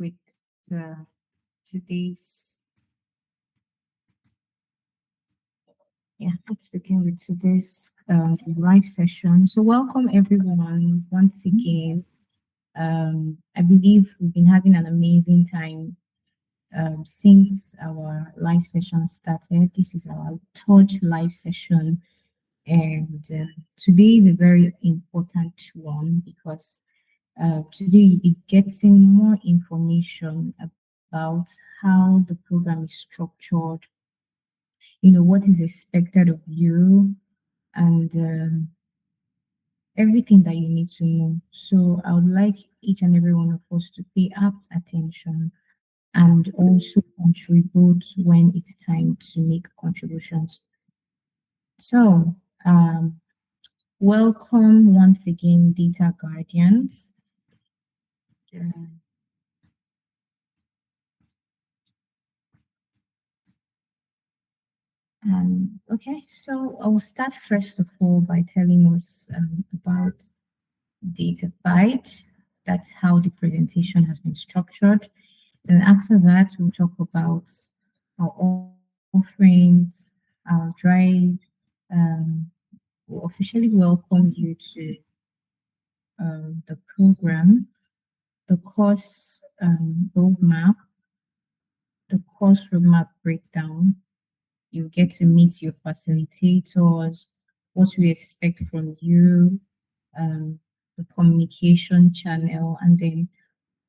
with uh, today's let's begin with today's live session. So welcome everyone once again. I believe we've been having an amazing time since our live session started. This is our third live session, and today is a very important one because today you'll be getting more information about how the program is structured, what is expected of you, and everything that you need to know. So I would like each and every one of us to pay apt attention and also contribute when it's time to make contributions. So, welcome once again, Data Guardians. Uh, okay, so I will start first of all by telling us about Data Byte. That's how the presentation has been structured. And after that, we'll talk about our offerings, our drive. Um, we'll officially welcome you to the program, the course roadmap, the course roadmap breakdown. You get to meet your facilitators, what we expect from you, the communication channel, and then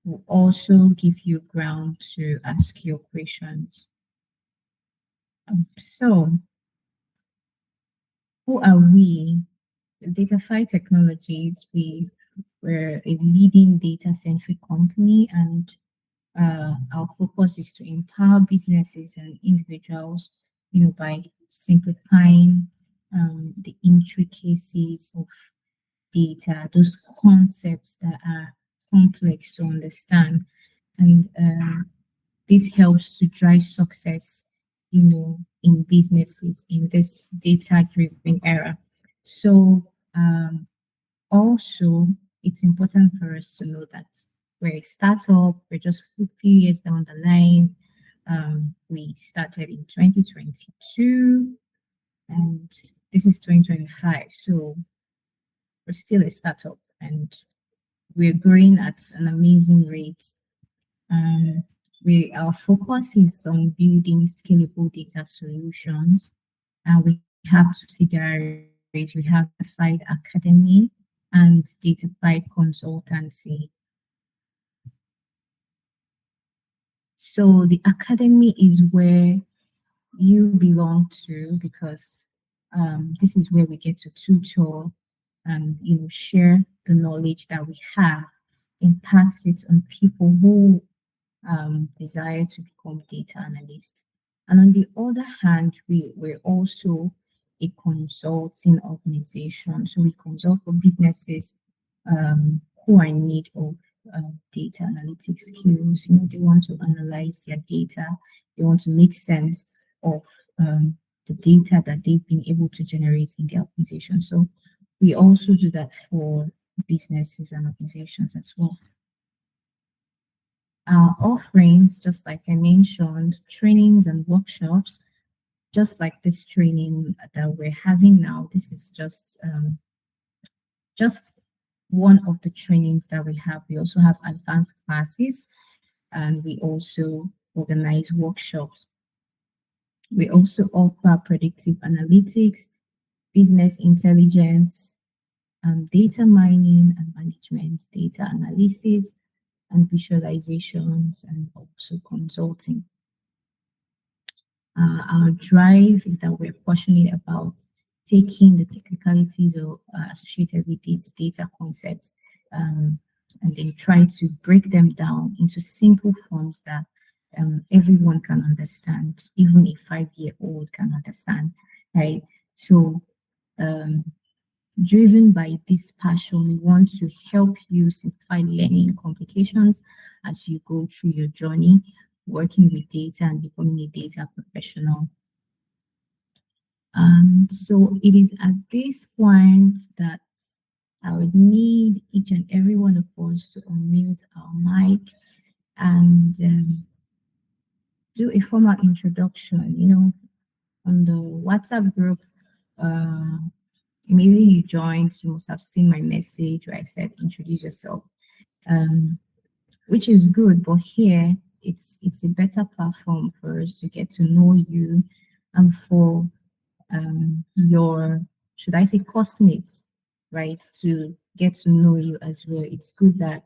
we'll also give you ground to ask your questions. So, who are we? Datafy Technologies, we're a leading data-centric company, and our focus is to empower businesses and individuals, by simplifying the intricacies of data, those concepts that are complex to understand. And this helps to drive success, in businesses in this data-driven era. So also, it's important for us to know that we're a startup. We're just a few years down the line. We started in 2022, and this is 2025. So we're still a startup, and we're growing at an amazing rate. Our focus is on building scalable data solutions, and we have subsidiaries. We have Datafied Academy and Datafied Consultancy. So the academy is where you belong to because this is where we get to tutor and share the knowledge that we have, impact it on people who desire to become data analysts. And on the other hand, we're also a consulting organization. So we consult for businesses who are in need of data analytics skills. They want to analyze their data, they want to make sense of the data that they've been able to generate in their organization. So we also do that for businesses and organizations as well. Our offerings, just like I mentioned, trainings and workshops, just like this training that we're having now. This is just one of the trainings that we have. We also have advanced classes, and we also organize workshops. We also offer predictive analytics, business intelligence, data mining and management, data analysis, and visualizations, and also consulting. Our drive is that we're passionate about taking the technicalities associated with these data concepts, and then try to break them down into simple forms that everyone can understand, even a 5-year-old can understand, right? So, driven by this passion, we want to help you simplify learning complications as you go through your journey working with data and becoming a data professional. So it is at this point that I would need each and every one of us to unmute our mic and do a formal introduction. On the WhatsApp group, uh, immediately you joined, you must have seen my message where I said introduce yourself, um, which is good. But here, it's a better platform for us to get to know you, and for your, should I say, classmates, right, to get to know you as well. It's good that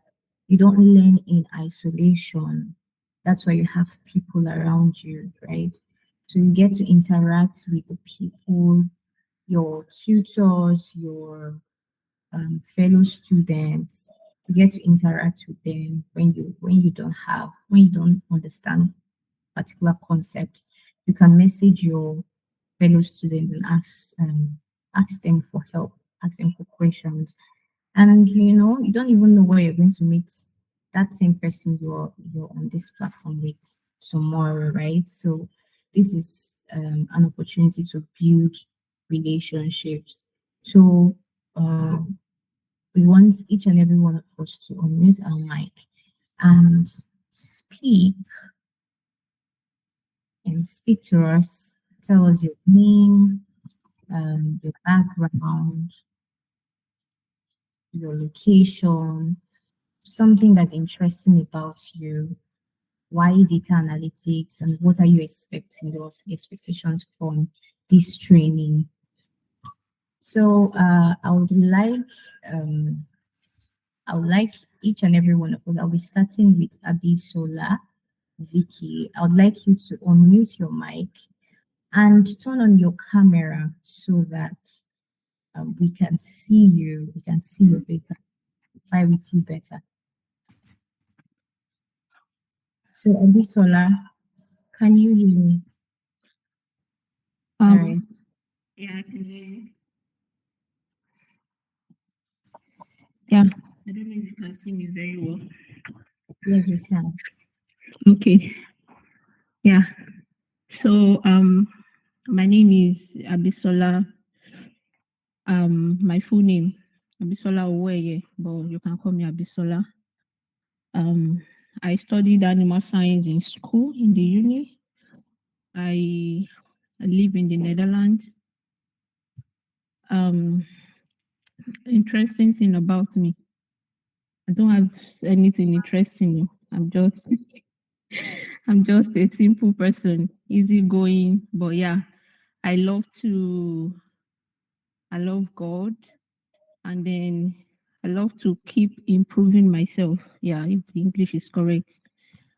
you don't learn in isolation. That's why you have people around you, right? So you get to interact with the people, your tutors, your fellow students. You get to interact with them when you don't understand particular concept. You can message your fellow students and ask them for help, ask them for questions. And you don't even know where you're going to meet that same person you're on this platform with tomorrow, right? So this is an opportunity to build relationships. So we want each and every one of us to unmute our mic and speak speak to us. Tell us your name, your background, your location, something that's interesting about you, why data analytics, and what are you expecting, those expectations from this training. So um, I would like each and every one of us. I'll be starting with Abisola, Vicky. I would like you to unmute your mic and turn on your camera so that we can see you better, vibe with you better. So Abisola, can you hear me? All right. Um, yeah, I can hear you. Yeah, I don't know if you can see me very well. Yes, we can. Okay, yeah. So, my name is Abisola. My full name Abisola Oweye, but you can call me Abisola. Um, I studied animal science in school in the uni. I, I live in the Netherlands. Um, Interesting thing about me, I don't have anything interesting. I'm just a simple person, easygoing. But yeah, I love to, I love God, and then I love to keep improving myself. Yeah, if the English is correct.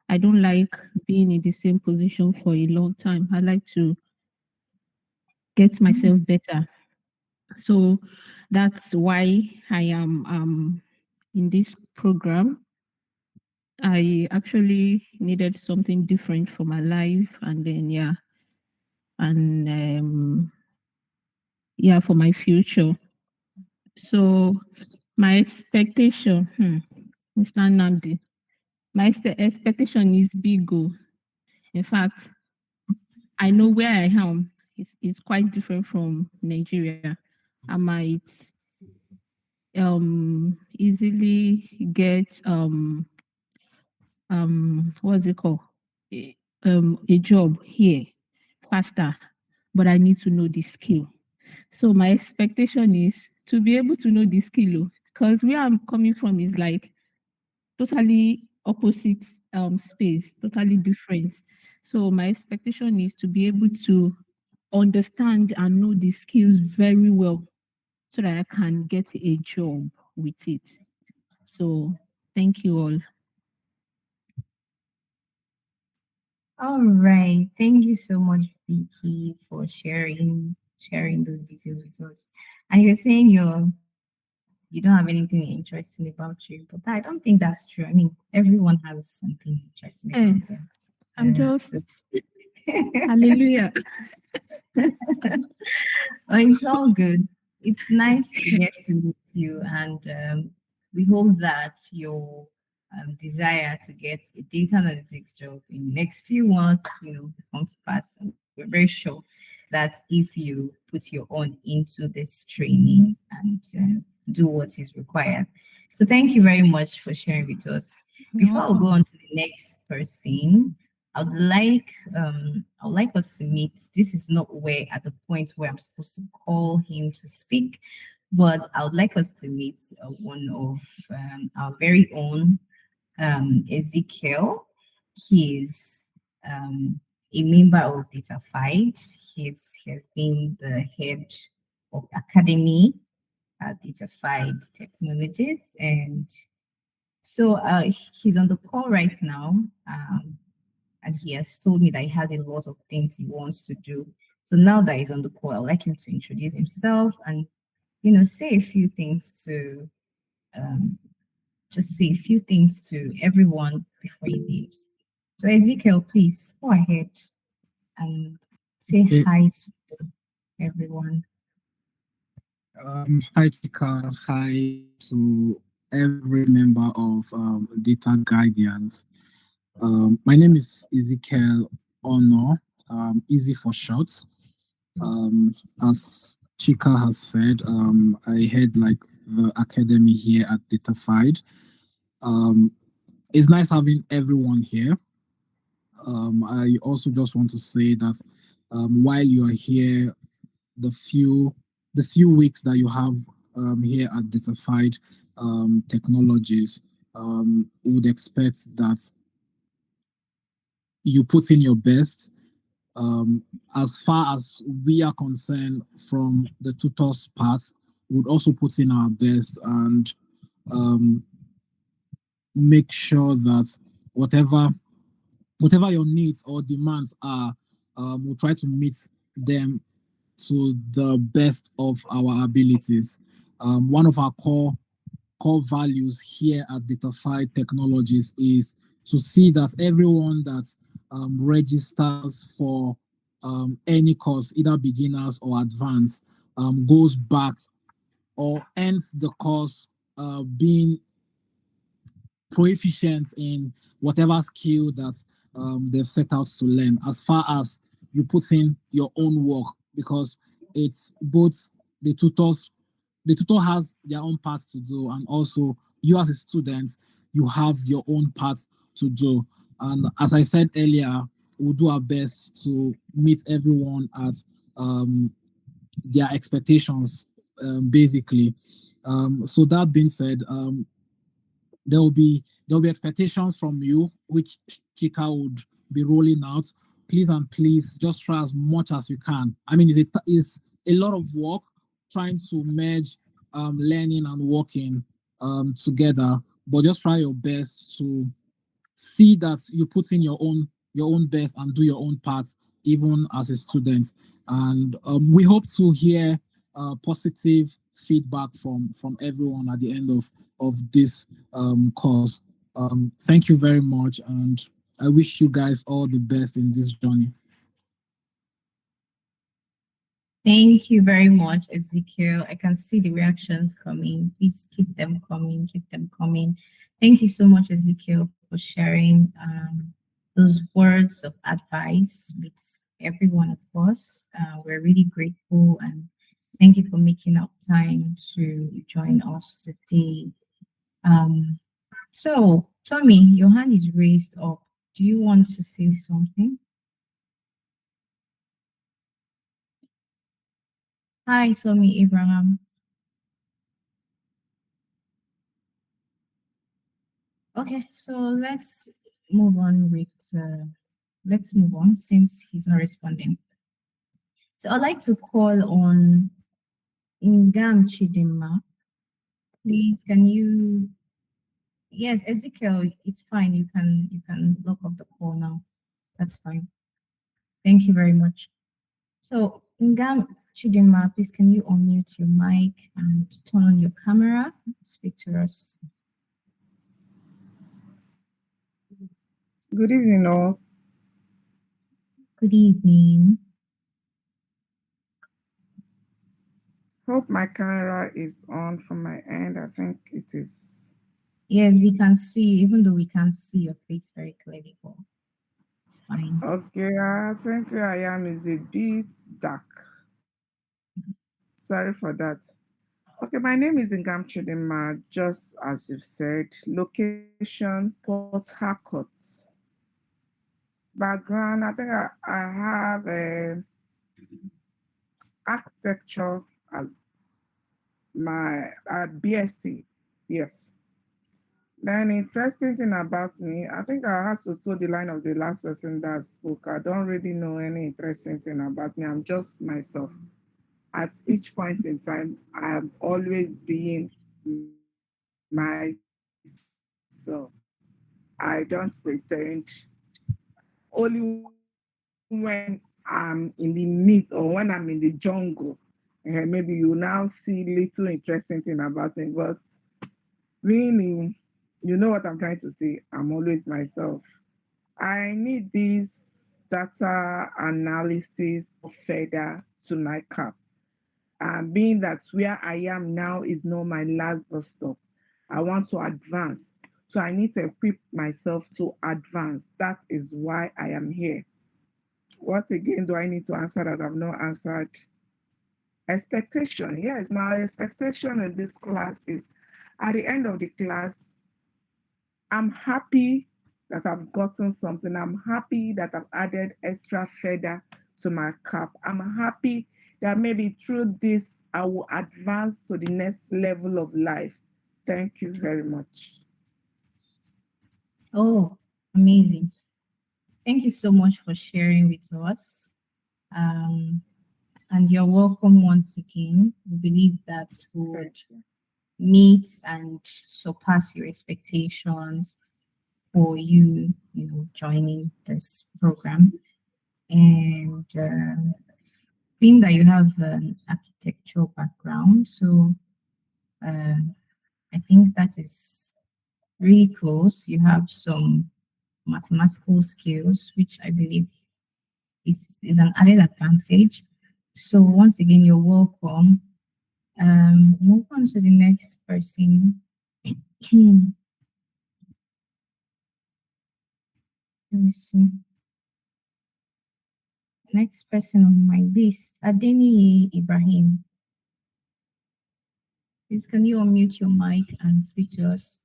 I don't like being in the same position for a long time. I like to get myself better. So that's why I am in this program. I actually needed something different for my life, and then yeah, and yeah, for my future. So my expectation, Mr. Nandi, my expectation is big. Oh. In fact, I know where I am is quite different from Nigeria. I might easily get what's it called, a job here faster, but I need to know the skill. So my expectation is to be able to know the skill, because where I'm coming from is like totally opposite space, totally different. So my expectation is to be able to understand and know the skills very well so that I can get a job with it. So thank you all. All right. Thank you so much, Vicky, for sharing those details with us. And you're saying you don't have anything interesting about you, but I don't think that's true. I mean, everyone has something interesting about Eh, them. I'm So just hallelujah. well, it's all good. It's nice to get to meet you, and we hope that your desire to get a data analytics job in the next few months will come to pass. And we're very sure that if you put your own into this training and do what is required. So, thank you very much for sharing with us. You're Before I go welcome. on to the next person, I would like us to meet. This is not where at the point where I'm supposed to call him to speak, but I would like us to meet one of our very own Ezekiel. He's a member of DataFight. He has been the head of academy at DataFight Technologies, and so he's on the call right now, and he has told me that he has a lot of things he wants to do. So now that he's on the call, I'd like him to introduce himself and say a few things to um, just say a few things to everyone before he leaves. So Ezekiel, please go ahead and say Okay. hi to everyone. Hi, Chika. Hi to every member of Data Guardians. My name is Ezekiel Ono, Easy for short. As Chika has said, I head like the academy here at DataFied. Um, it's nice having everyone here. I also just want to say that while you are here, the few the few weeks that you have here at Datafied Technologies, would expect that you put in your best. As far as we are concerned, from the tutors' part, would also put in our best and um, make sure that whatever whatever your needs or demands are, we'll try to meet them to the best of our abilities. One of our core values here at DataFi Technologies is to see that everyone that registers for any course, either beginners or advanced, goes back or ends the course being proficient in whatever skill that they've set out to learn, as far as you put in your own work, because it's both the tutors, the tutor has their own part to do, and also you as a student, you have your own part to do. And as I said earlier, we'll do our best to meet everyone at their expectations, basically. So that being said, there will be expectations from you, which Chika would be rolling out. Please and please just try as much as you can. I mean, it's a lot of work trying to merge learning and working together, but just try your best to see that you put in your own best and do your own part, even as a student. And we hope to hear positive feedback from everyone at the end of this course. Thank you very much, and I wish you guys all the best in this journey. Thank you very much, Ezekiel. I can see the reactions coming. Please keep them coming, keep them coming. Thank you so much, Ezekiel, for sharing those words of advice with every one of us. We're really grateful and thank you for making up time to join us today. Um, so, Tommy, your hand is raised up. Do you want to say something? Hi, Tommy Abraham. Okay, so move on with let's move on since he's not responding. So I'd like to call on Ingam Chidima. Please, can you? Yes, Ezekiel, it's fine. You can lock up the call now. That's fine. Thank you very much. So Ingam Chidima, please can you unmute your mic and turn on your camera? Speak to us. Good evening, all. Good evening. Hope my camera is on from my end. I think it is. Yes, we can see you, even though we can't see your face very clearly. But it's fine. Okay, I think where I am is a bit dark. Sorry for that. Okay, my name is Ngam Chidima, just as you've said. Location, Port Harcourt. Background, I think I have architecture as my BSc. Yes. Then interesting thing about me, I think I have to toe the line of the last person that spoke. I don't really know any interesting thing about me. I'm just myself. At each point in time, I'm always being myself. I don't pretend only when I'm in the midst or when I'm in the jungle. Maybe you now see little interesting thing about me, but really, you know what I'm trying to say. I'm always myself. I need this data analysis further to my cap. Being that where I am now is not my last bus stop. I want to advance. So I need to equip myself to advance. That is why I am here. What again do I need to answer that I've not answered? Expectation. Yes, my expectation in this class is at the end of the class, I'm happy that I've gotten something. I'm happy that I've added extra feather to my cap. I'm happy that maybe through this I will advance to the next level of life. Thank you very much. Oh, amazing. Thank you so much for sharing with us. Um, and you're welcome once again. We believe that would Thank you. meet and surpass your expectations for you, joining this program. And being that you have an architectural background, so uh, I think that is really close. You have some mathematical skills, which I believe is an added advantage. So once again, you're welcome. Move on to the next person. Let me see. Next person on my list, Adeni Ibrahim. Please, can you unmute your mic and speak to us?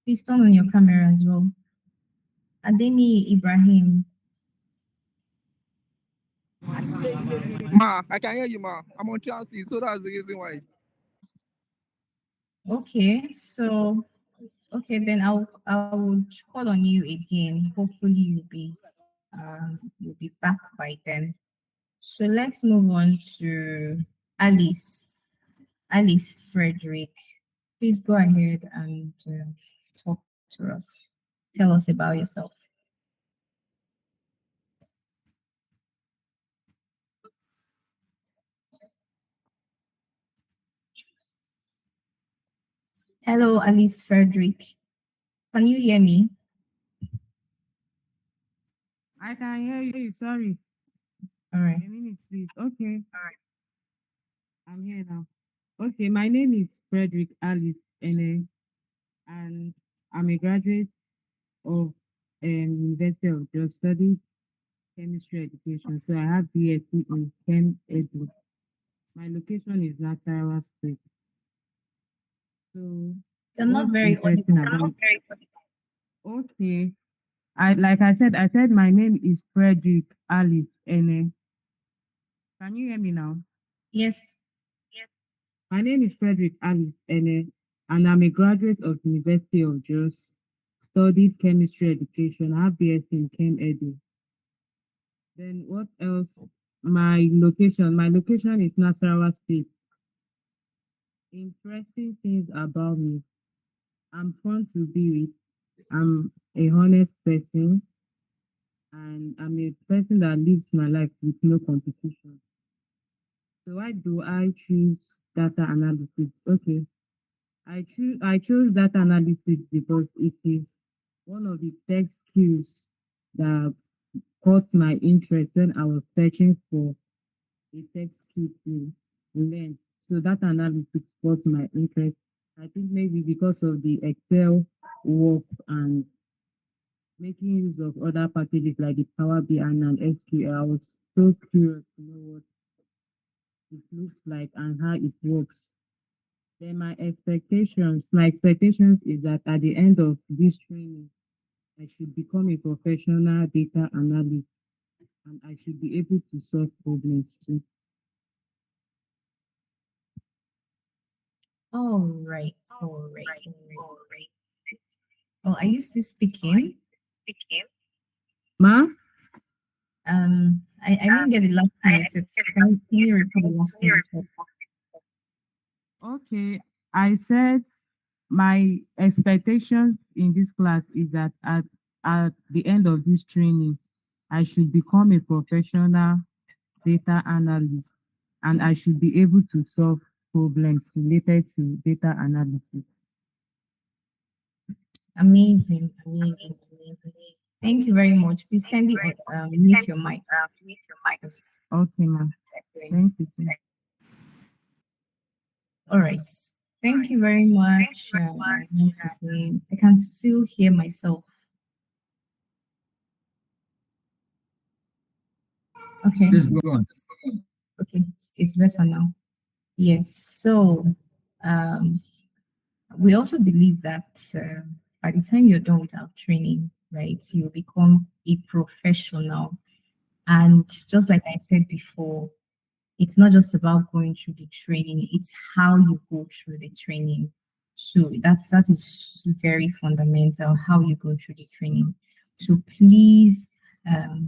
Please turn on your camera as well. Adeni Ibrahim. Ma, I can hear you, ma. I'm on Chelsea, so that's the reason why. Okay, so then I will call on you again. Hopefully you'll be back by then. So let's move on to Alice. Alice Frederick. Please go ahead and talk to us. Tell us about yourself. Hello, Alice Frederick. Can you hear me? I can hear you. Sorry. All right. A minute, please. Okay. I'm here now. Okay, my name is Frederick Alice Ene, and I'm a graduate of University of Just Studies Chemistry Education. So I have BSc in Chem Edu. My location is Nasarawa State. So You're not what's very interesting audible. about okay. I said my name is Frederick Alice Ene. Can you hear me now? Yes. My name is Frederick Alice Ene, and I'm a graduate of University of Jos, studied chemistry education, I have BSc in Chem Edu. Then what else? My location is Nasarawa State. Interesting things about me. I'm fun to be with. I'm a honest person, and I'm a person that lives my life with no competition. So why do I choose data analytics? Okay, I chose data analytics because it is one of the tech skills that caught my interest when I was searching for a tech skill to learn. So data analytics caught my interest. I think maybe because of the Excel work and making use of other packages like the Power BI and SQL, I was so curious to know what it looks like and how it works. Then my expectations is that at the end of this training, I should become a professional data analyst and I should be able to solve problems too. All right, all right, all right. Oh, are you still speaking? Ma, I didn't get the last thing you said. Can you repeat the last thing you said? okay, I said my expectations in this class is that at the end of this training, I should become a professional data analyst and I should be able to solve problems related to data analysis. Amazing, amazing, amazing. Thank you very much. Please kindly mute your mic. Okay, ma'am. Thank you. All right. Thank you very much. Once again, I can still hear myself. Okay. Please go on. Okay. It's better now. Yes. So, um, we also believe that by the time you're done with our training, right, you become a professional. And just like I said before, it's not just about going through the training, it's how you go through the training. So that is very fundamental, how you go through the training. So please,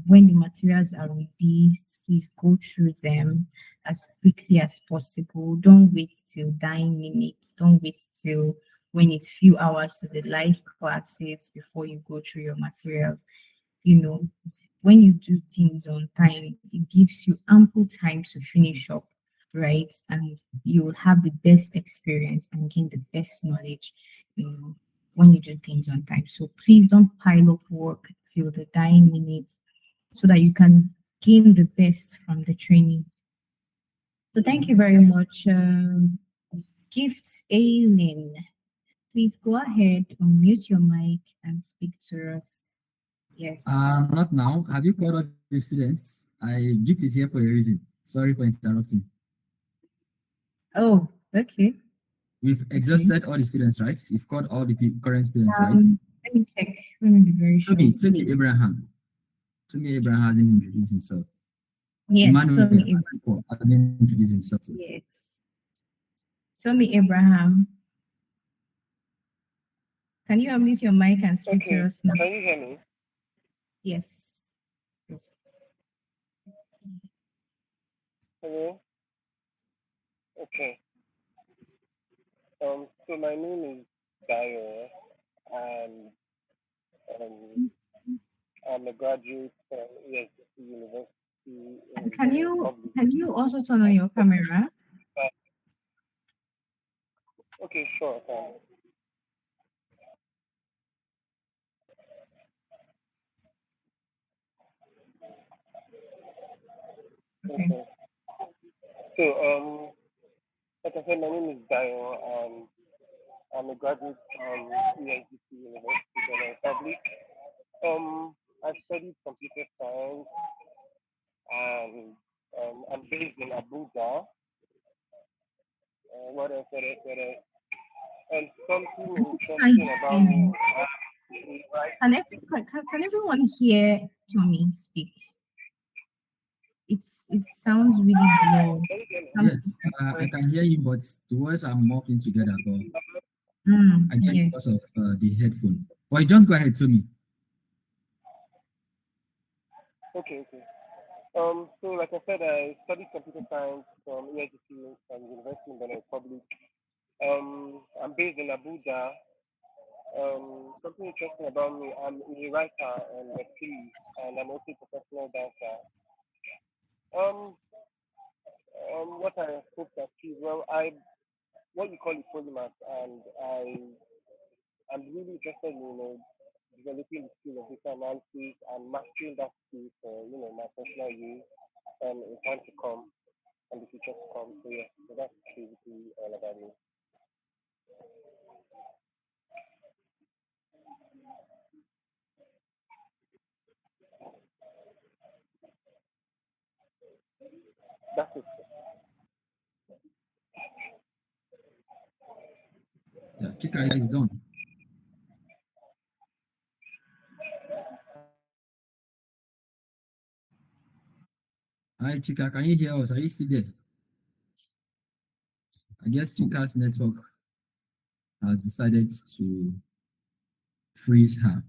when the materials are released, please go through them as quickly as possible. Don't wait till dying minutes. Don't wait till when it's few hours to the live classes before you go through your materials. You know, when you do things on time, it gives you ample time to finish up, right? And you will have the best experience and gain the best knowledge, you know, when you do things on time. So please don't pile up work till the dying minutes so that you can gain the best from the training. So thank you very much. Gifts Aileen, please go ahead, unmute your mic and speak to us. Yes. Not now. Have you called all the students? I gift is here for a reason. Sorry for interrupting. Oh, okay. We've Okay. exhausted all the students, right? You've called all the current students, right? Let me check. Let me be very sure. Tony Abraham. Tony Abraham hasn't introduced himself. Yes, Emmanuel Tommy Abraham. hasn't introduced himself. Yes. Tommy Abraham. Can you unmute your mic and speak to us now? Can you hear me? Yes. Yes. Hello? Okay. So my name is Dayo, and um, I'm a graduate from ESC University in Can the you public. also turn on your camera? Okay, sure. Okay. Okay. So like I said, my name is Dayo, and I'm a graduate from ESC University in the public. I studied computer science, and I'm based in Abuja. What else? What else? What else? And something interesting about me, right? Can everyone hear Tommy speak? It sounds really low. Yes, I can hear you, but the words are morphing together. But I guess Yes. because of the headphone. Well, just go ahead to me. Okay. So like I said, I studied computer science from EITC and University in the Republic. I'm based in Abuja. Something interesting about me, I'm a writer and a poet, and I'm also a professional dancer. Um, what I hope to achieve, well, what you call a polymath, and I'm really interested in, developing the skill of data analysis and mastering that skill for, my personal use in time to come and the future to come. So yeah, so that's basically all about me. That's it. Yeah, Chika is done. Hi, Chika, can you hear us? Are you still there? I guess Chika's network has decided to freeze her.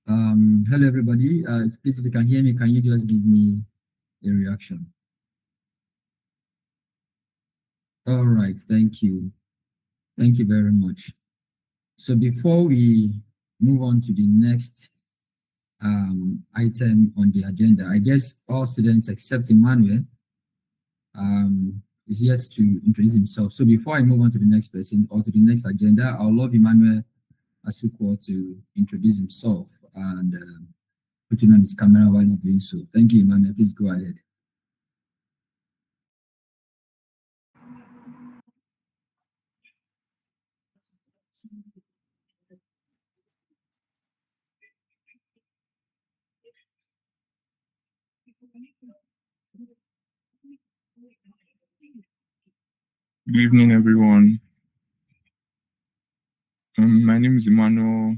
Hello, everybody. Please, if you can hear me, can you just give me a reaction? All right, thank you. Thank you very much. So before we move on to the next item on the agenda, I guess all students except Emmanuel is yet to introduce himself. So before I move on to the next person or to the next agenda, I'll love Emmanuel Asukwo to introduce himself and putting on his camera while he's doing so. Thank you, Emmanuel. Please go ahead. Good evening, everyone. My name is Emmanuel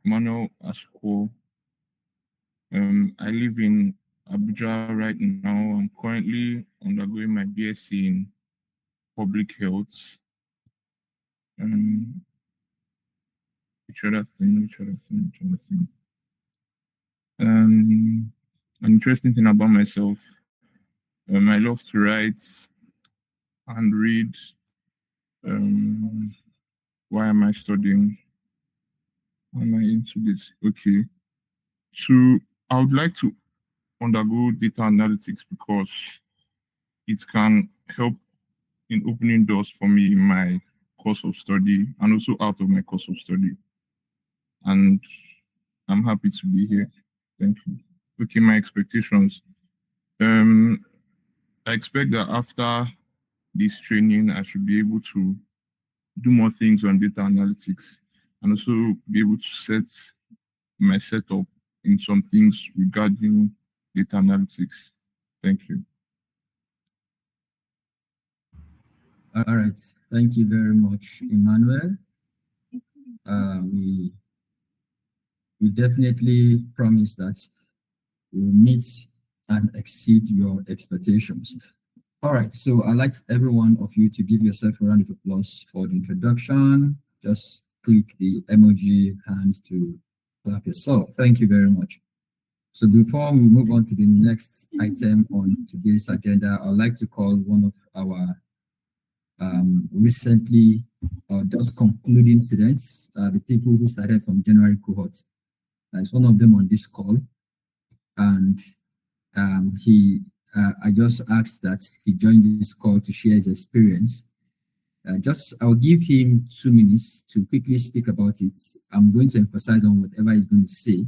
Ashko. I live in Abuja right now. I'm currently undergoing my BSc in public health. Which other thing? An interesting thing about myself. I love to write and read. Why am I studying? Why am I into this? Okay. So I would like to undergo data analytics because it can help in opening doors for me in my course of study and also out of my course of study. And I'm happy to be here. Thank you. Okay, my expectations. I expect that after this training, I should be able to do more things on data analytics and also be able to set my setup in some things regarding data analytics. Thank you. All right. Thank you very much, Emmanuel. We definitely promise that we'll meet and exceed your expectations. All right, so I'd like every one of you to give yourself a round of applause for the introduction. Just click the emoji hand to clap yourself. Thank you very much. So before we move on to the next item on today's agenda, I'd like to call one of our recently just concluding students, the people who started from January cohort. It's one of them on this call, and I just asked that he join this call to share his experience. I'll give him 2 minutes to quickly speak about it. I'm going to emphasize on whatever he's going to say.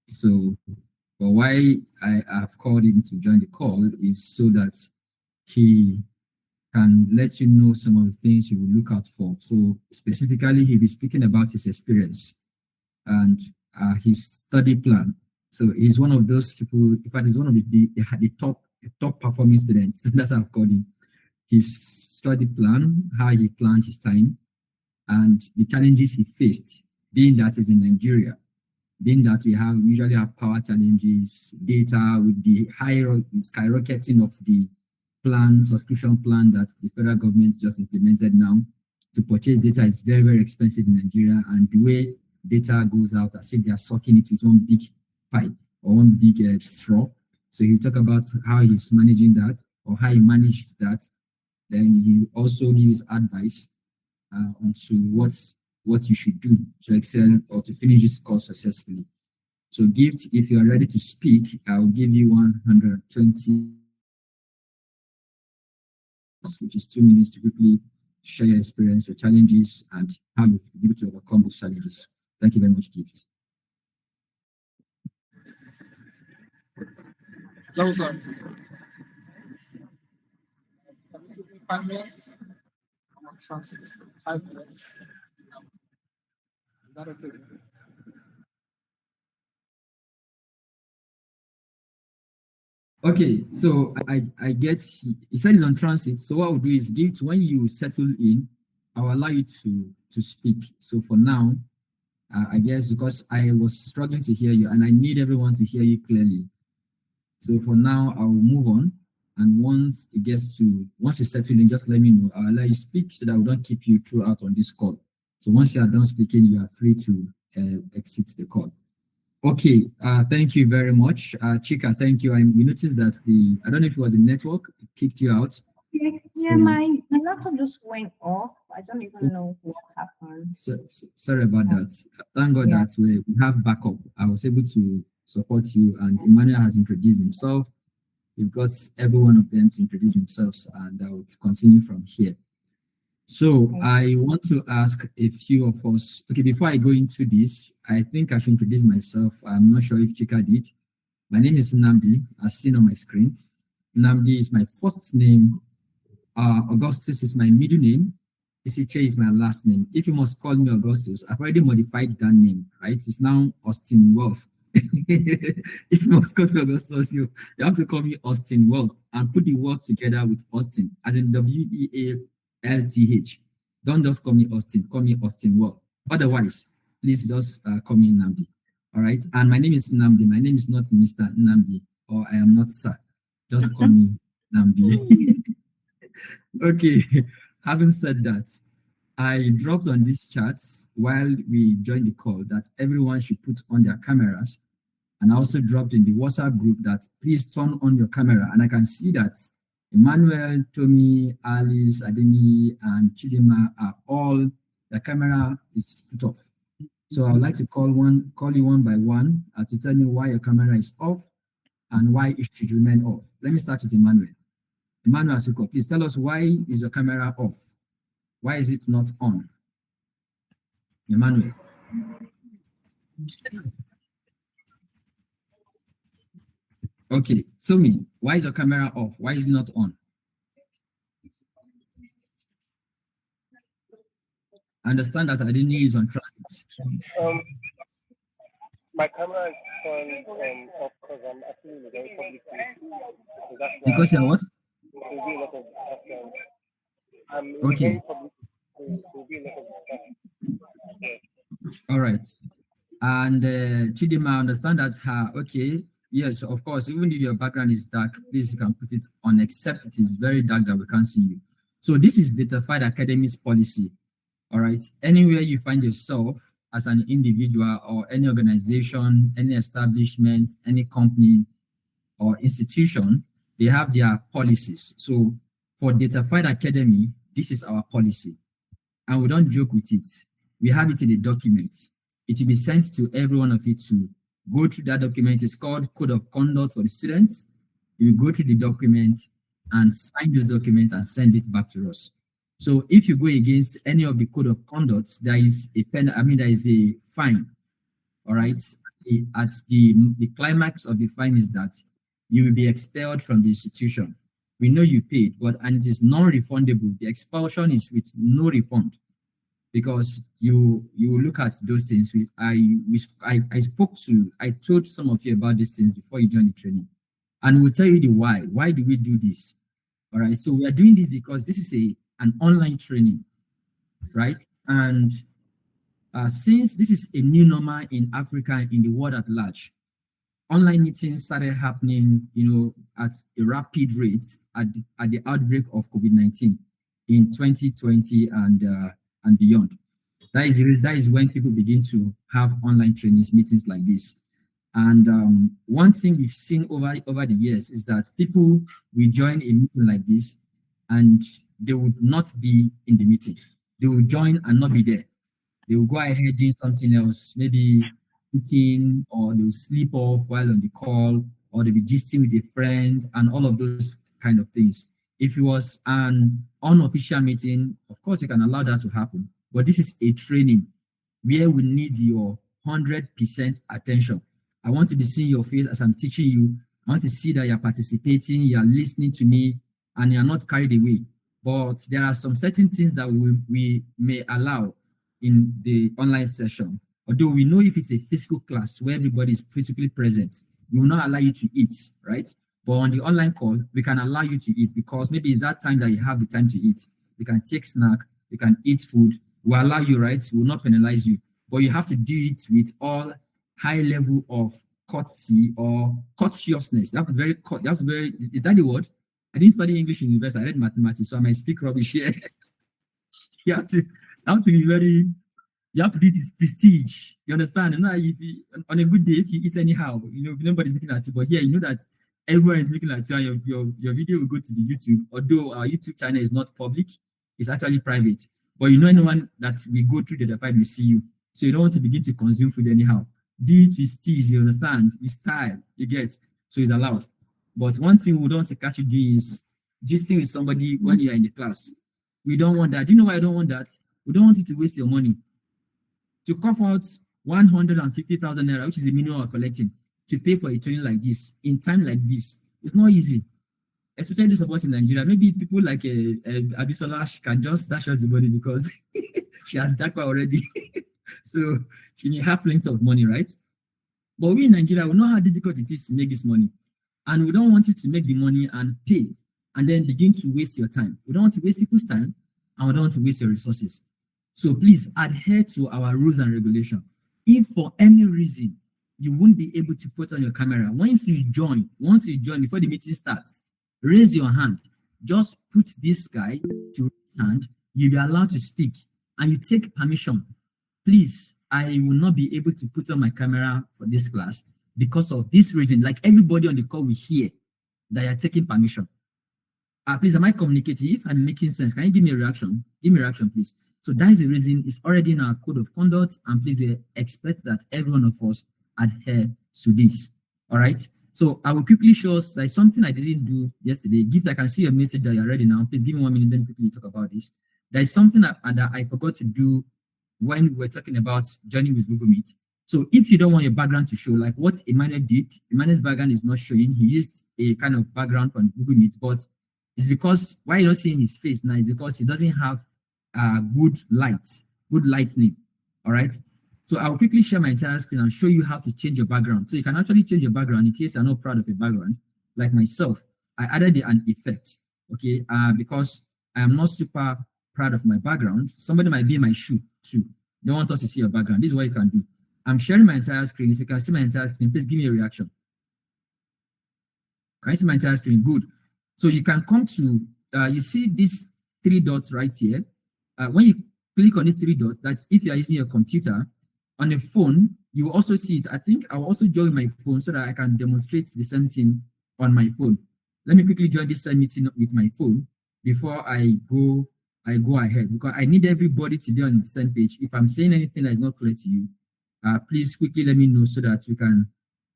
So, but why I have called him to join the call is so that he can let you know some of the things you will look out for. So specifically, he'll be speaking about his experience and his study plan. So he's one of those people, in fact, he's one of the top performing students. That's how I've called him. His study plan, how he planned his time, and the challenges he faced, being that he's in Nigeria, being that we usually have power challenges, data with the skyrocketing of the subscription plan that the federal government just implemented now. To purchase data is very, very expensive in Nigeria, and the way data goes out as if they are sucking it with one big pipe or one big straw. So he'll talk about how he's managing that or how he managed that. Then he also gives advice onto what you should do to excel or to finish this course successfully. So Gift, if you are ready to speak, I'll give you 120, which is 2 minutes to quickly share your experience, your challenges, and how you've been able to overcome those challenges. Thank you very much, Gift. Hello, sir. 5 minutes? I'm on transit. 5 minutes. Is that okay? Okay, so I get he said he's on transit. So what I'll do is Gift, when you settle in, I'll allow you to speak. So for now, I guess because I was struggling to hear you and I need everyone to hear you clearly. So for now, I'll move on. And once you settle in, just let me know. I'll let you speak so that we don't keep you throughout on this call. So once you are done speaking, you are free to exit the call. Okay, thank you very much. Chika, thank you. We noticed that I don't know if it was the network, it kicked you out. Yeah, my laptop just went off. I don't even know what happened. Sorry about that. Thank God that we have backup. I was able to support you, and Emmanuel has introduced himself. We've got every one of them to introduce themselves, and I will continue from here. So I want to ask a few of us. Okay, before I go into this, I think I should introduce myself. I'm not sure if Chika did. My name is Nnamdi, as seen on my screen. Nnamdi is my first name. Augustus is my middle name. Isiche is my last name. If you must call me Augustus, I've already modified that name, right? It's now Austin Wealth. If you must call me Augustus, you have to call me Austin Wealth and put the word together with Austin, as in WEALTH. Don't just call me Austin Wealth. Otherwise, please just call me Nnamdi. All right. And my name is Nnamdi. My name is not Mr. Nnamdi, or I am not Sir. Just call me Nnamdi. Okay, having said that, I dropped on these charts while we joined the call that everyone should put on their cameras. And I also dropped in the WhatsApp group that please turn on your camera. And I can see that Emmanuel, Tommy, Alice, Ademi, and Chidima are all, the camera is put off. So I would like to call you one by one to tell me why your camera is off and why it should remain off. Let me start with Emmanuel. Emmanuel Asuko, please tell us, why is your camera off? Why is it not on? Emmanuel. Okay, tell me, why is your camera off? Why is it not on? I understand that Adini is on transit. My camera is turned off because I'm actually in a very public place. So that's why Because you're what? There'll be a lot of distraction. I'm in a Okay. very public place. There'll be a lot of distraction. Yeah. All right. And Chidima, I understand that okay, yes, of course, even if your background is dark, please, you can put it on, except it is very dark that we can't see you. So this is Datafied Academy's policy. All right. Anywhere you find yourself as an individual or any organization, any establishment, any company or institution, they have their policies. So for Datafied Academy, this is our policy. And we don't joke with it. We have it in a document. It will be sent to every one of you to go through that document. It's called Code of Conduct for the students. You go through the document and sign this document and send it back to us. So if you go against any of the Code of Conduct, there is a there is a fine. All right. At the climax of the fine is that you will be expelled from the institution. We know you paid, and it is non-refundable. The expulsion is with no refund, because you look at those things. I told some of you about these things before you joined the training, and we'll tell you the why. Why do we do this? All right. So we are doing this because this is an online training, right? And since this is a new normal in Africa and in the world at large, online meetings started happening, at a rapid rate at the outbreak of COVID-19 in 2020 and beyond. That is when people begin to have online trainings, meetings like this. And one thing we've seen over the years is that people will join a meeting like this and they would not be in the meeting. They will join and not be there. They will go ahead doing something else, maybe cooking, or they will sleep off while on the call, or they'll be gisting with a friend, and all of those kind of things. If it was an unofficial meeting, of course, you can allow that to happen. But this is a training where we need your 100% attention. I want to be seeing your face as I'm teaching you. I want to see that you're participating, you're listening to me, and you're not carried away. But there are some certain things that we may allow in the online session. Although we know if it's a physical class where everybody is physically present, we will not allow you to eat, right? But on the online call, we can allow you to eat, because maybe it's that time that you have the time to eat. You can take snack, You can eat food. We'll allow you, right? We'll not penalize you. But you have to do it with all high level of courtesy or courteousness. You have to very, is that the word? I didn't study English in university. I read mathematics, so I might speak rubbish here. you have to be very, you have to do this prestige. You understand? And if you, on a good day, if you eat anyhow, nobody's looking at you. But here, you know that everyone is looking at you, and your video will go to the YouTube. Although our YouTube channel is not public, it's actually private. But anyone that we go through the five will see you. So you don't want to begin to consume food anyhow. Do it with steeze, you understand? With style, you get. So it's allowed. But one thing we don't want to catch you doing is gisting with somebody when you are in the class. We don't want that. Do you know why I don't want that? We don't want you to waste your money. To cough out 150,000 naira, which is the minimum we're collecting, to pay for a training like this, in time like this, it's not easy. Especially those of us in Nigeria. Maybe people like Abisola can just dash us the money because she has jackpot already. So she may have plenty of money, right? But we in Nigeria, we know how difficult it is to make this money. And we don't want you to make the money and pay and then begin to waste your time. We don't want to waste people's time, and we don't want to waste your resources. So please adhere to our rules and regulations. If for any reason you won't be able to put on your camera, once you join before the meeting starts, raise your hand. Just put this guy to his hand. You'll be allowed to speak, and you take permission. Please, I will not be able to put on my camera for this class because of this reason. Like everybody on the call will hear that you're taking permission. Please, am I communicative and making sense? Can you give me a reaction? Give me a reaction, please. So that is the reason. It's already in our code of conduct, and please we expect that every one of us adhere to this. All right. So I will quickly show us like something I didn't do yesterday. I can see your message that you're ready now. Please give me 1 minute, then quickly talk about this. There is something that I forgot to do when we were talking about journey with Google Meet. So if you don't want your background to show, like what Emmanuel did, Emmanuel's background is not showing. He used a kind of background from Google Meet, but it's because why you're not seeing his face now is because he doesn't have good lightning. All right. So I'll quickly share my entire screen and show you how to change your background. So you can actually change your background in case you're not proud of your background. Like myself, I added an effect, okay? Because I am not super proud of my background. Somebody might be in my shoe too. They want us to see your background. This is what you can do. I'm sharing my entire screen. If you can see my entire screen, please give me a reaction. Can you see my entire screen? Good. So you can come to, you see these 3 dots right here. When you click on these 3 dots, that's if you are using your computer. On a phone, you will also see it. I think I'll also join my phone so that I can demonstrate the same thing on my phone. Let me quickly join this meeting with my phone before I go ahead, because I need everybody to be on the same page. If I'm saying anything that is not clear to you, please quickly let me know so that we can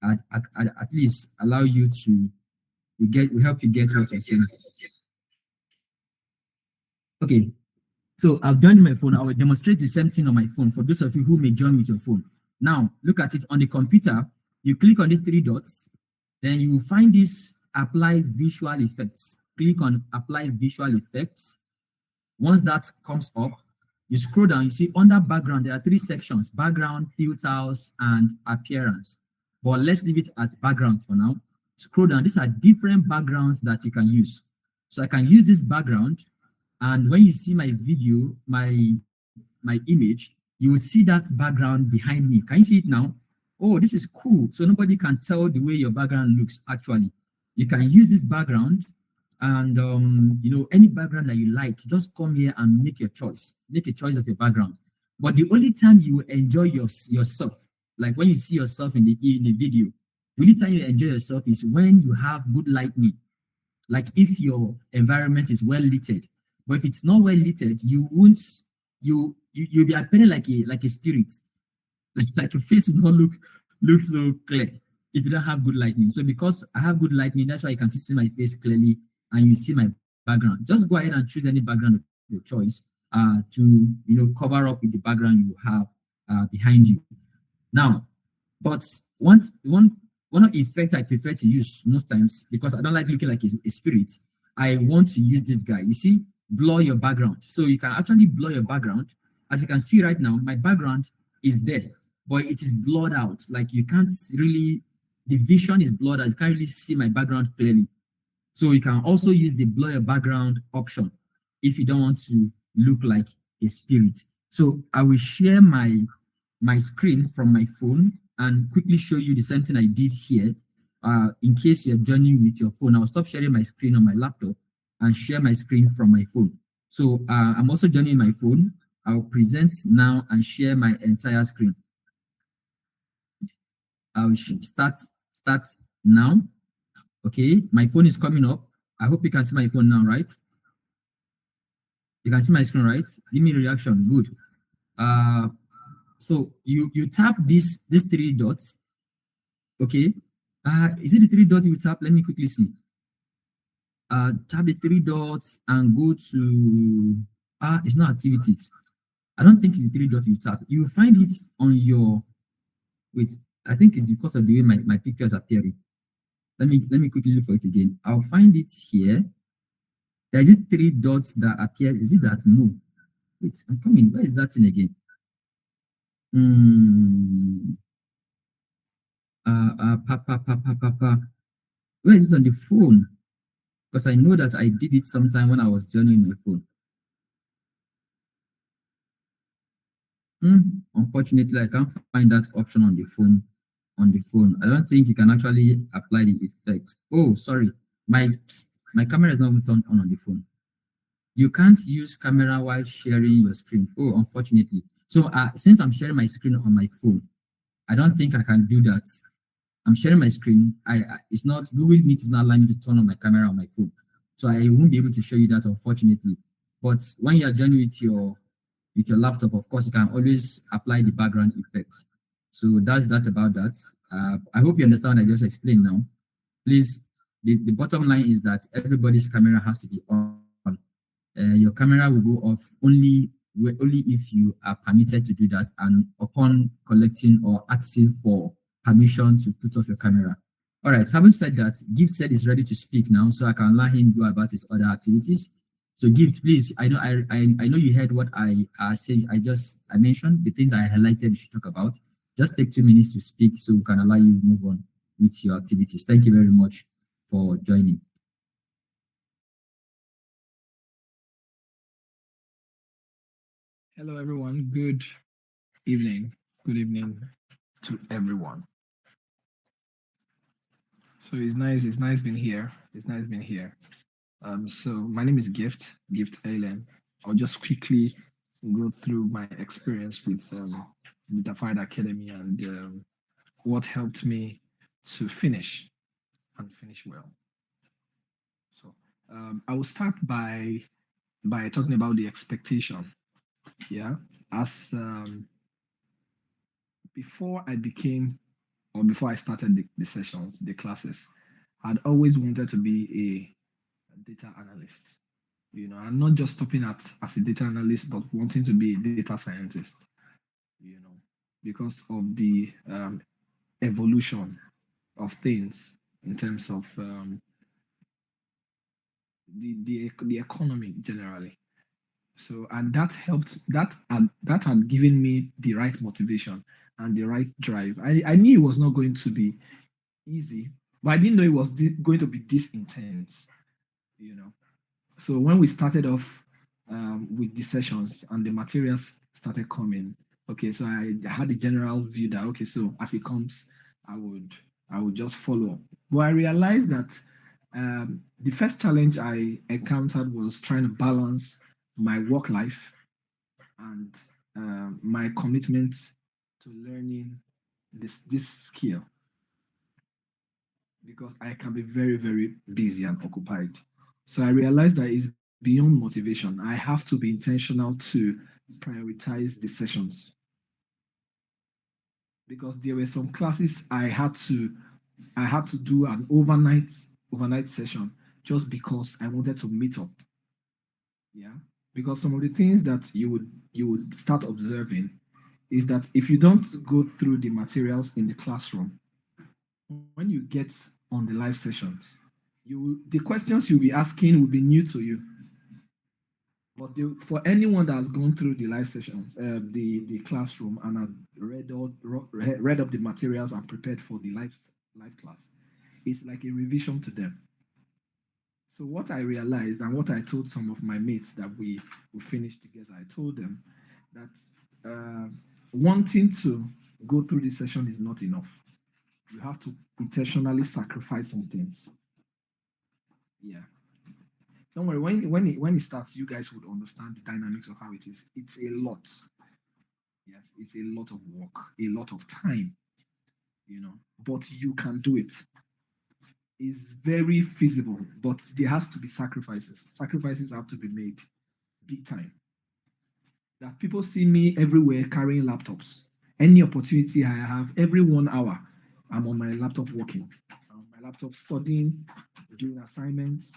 at least allow you to we help you get what I'm saying. Okay. So I've joined my phone. I will demonstrate the same thing on my phone for those of you who may join with your phone. Now, look at it on the computer. You click on these 3 dots, then you will find this apply visual effects. Click on apply visual effects. Once that comes up, you scroll down, you see under background, there are 3 sections, background, filters, and appearance. But let's leave it at background for now. Scroll down, these are different backgrounds that you can use. So I can use this background. And when you see my video, my image, you will see that background behind me. Can you see it now? Oh, this is cool. So nobody can tell the way your background looks actually. You can use this background and, any background that you like, just come here and make your choice. Make a choice of your background. But the only time you will enjoy yourself, like when you see yourself in the video, the only time you enjoy yourself is when you have good lighting. Like if your environment is well lit. But if it's not well lit, you'll be appearing like a spirit. Like your face will not look so clear if you don't have good lighting. So because I have good lighting, that's why you can see my face clearly and you see my background. Just go ahead and choose any background of your choice to cover up with the background you have behind you. Now, but one effect I prefer to use most times, because I don't like looking like a spirit, I want to use this guy. You see, blur your background. So you can actually blur your background. As you can see right now, my background is there, but it is blurred out. Like you can't really, the vision is blurred out. You can't really see my background clearly. So you can also use the blur your background option if you don't want to look like a spirit. So I will share my screen from my phone and quickly show you the same thing I did here. In case you're joining with your phone, I'll stop sharing my screen on my laptop and share my screen from my phone. So I'm also joining my phone. I'll present now and share my entire screen. I'll start now. Okay, my phone is coming up. I hope you can see my phone now, right? You can see my screen, right? Give me a reaction. Good. So you tap these three dots. Okay. Is it the three dots you tap? Let me quickly see. Tap the three dots and go to it's not activities. I don't think it's the three dots you tap. You will find it on your I think it's because of the way my picture is appearing. Let me quickly look for it again. I'll find it here. There's these three dots that appears. Is it that? No. Wait, I'm coming. Where is that thing again? Where is it on the phone? Because I know that I did it sometime when I was joining my phone. Unfortunately, I can't find that option on the phone. I don't think you can actually apply the effects. Oh, sorry. My camera is not turned on the phone. You can't use camera while sharing your screen. Oh, unfortunately. So since I'm sharing my screen on my phone, I don't think I can do that. I'm sharing my screen. It's not Google Meet is not allowing me to turn on my camera on my phone, so I won't be able to show you that, unfortunately. But when you are joining with your laptop, of course, you can always apply the background effects. So that's that about that. I hope you understand what I just explained now. Please, the bottom line is that everybody's camera has to be on. Your camera will go off only if you are permitted to do that and upon collecting or asking for permission to put off your camera. All right, having said that, Gift said he's ready to speak now, so I can allow him go about his other activities. So Gift, please, I know you heard what I said. I mentioned the things I highlighted you should talk about. Just take 2 minutes to speak so we can allow you to move on with your activities. Thank you very much for joining. Hello, everyone. Good evening. Good evening to everyone. So it's nice being here. It's nice being here. So my name is Gift Allen. I'll just quickly go through my experience with the Fired Academy and what helped me to finish and finish well. So I will start by talking about the expectation. Yeah, as before I started the sessions, the classes, I'd always wanted to be a data analyst. You know, I'm not just stopping as a data analyst, but wanting to be a data scientist. You know, because of the evolution of things in terms of the economy generally. So, and that helped. That had given me the right motivation and the right drive. I knew it was not going to be easy, but I didn't know it was going to be this intense. You know, so when we started off with the sessions and the materials started coming, okay, so I had a general view that okay, so as it comes, I would just follow. But I realized that the first challenge I encountered was trying to balance my work life and my commitment to learning this skill because I can be very, very busy and occupied. So I realized that it's beyond motivation. I have to be intentional to prioritize the sessions because there were some classes I had to do an overnight session just because I wanted to meet up. Yeah, because some of the things that you would start observing is that if you don't go through the materials in the classroom, when you get on the live sessions, the questions you'll be asking will be new to you. But for anyone that has gone through the live sessions, the classroom, and have read up the materials and prepared for the live class, it's like a revision to them. So what I realized and what I told some of my mates that we finished together, I told them that wanting to go through this session is not enough. You have to intentionally sacrifice some things. Yeah. Don't worry, when it starts, you guys would understand the dynamics of how it is. It's a lot. Yes, it's a lot of work, a lot of time, but you can do it. It's very feasible, but there has to be sacrifices. Sacrifices have to be made big time. That people see me everywhere carrying laptops. Any opportunity I have, every 1 hour, I'm on my laptop working. I'm on my laptop studying, doing assignments,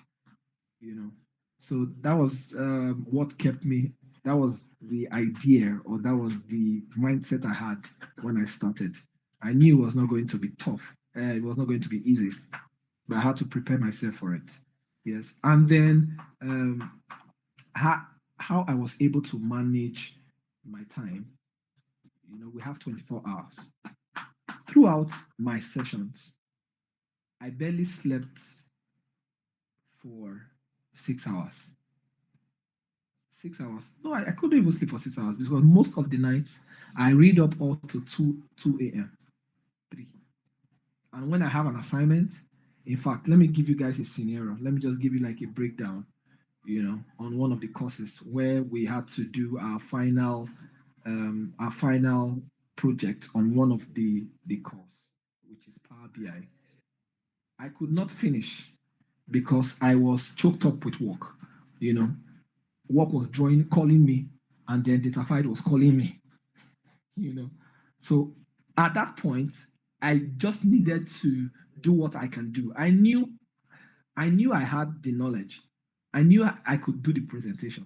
So that was what kept me. That was the idea, or that was the mindset I had when I started. I knew it was not going to be tough. It was not going to be easy, but I had to prepare myself for it. Yes, and then how I was able to manage my time. We have 24 hours. Throughout my sessions, I barely slept for 6 hours. 6 hours. No, I couldn't even sleep for 6 hours because most of the nights I read up all to 2 a.m. 3. And when I have an assignment, in fact, let me give you guys a scenario. Let me just give you like a breakdown, on one of the courses where we had to do our final project on one of the course, which is Power BI. I could not finish because I was choked up with work. Work was calling me, and then DataFight was calling me. So at that point, I just needed to do what I can do. I knew I had the knowledge. I knew I could do the presentation,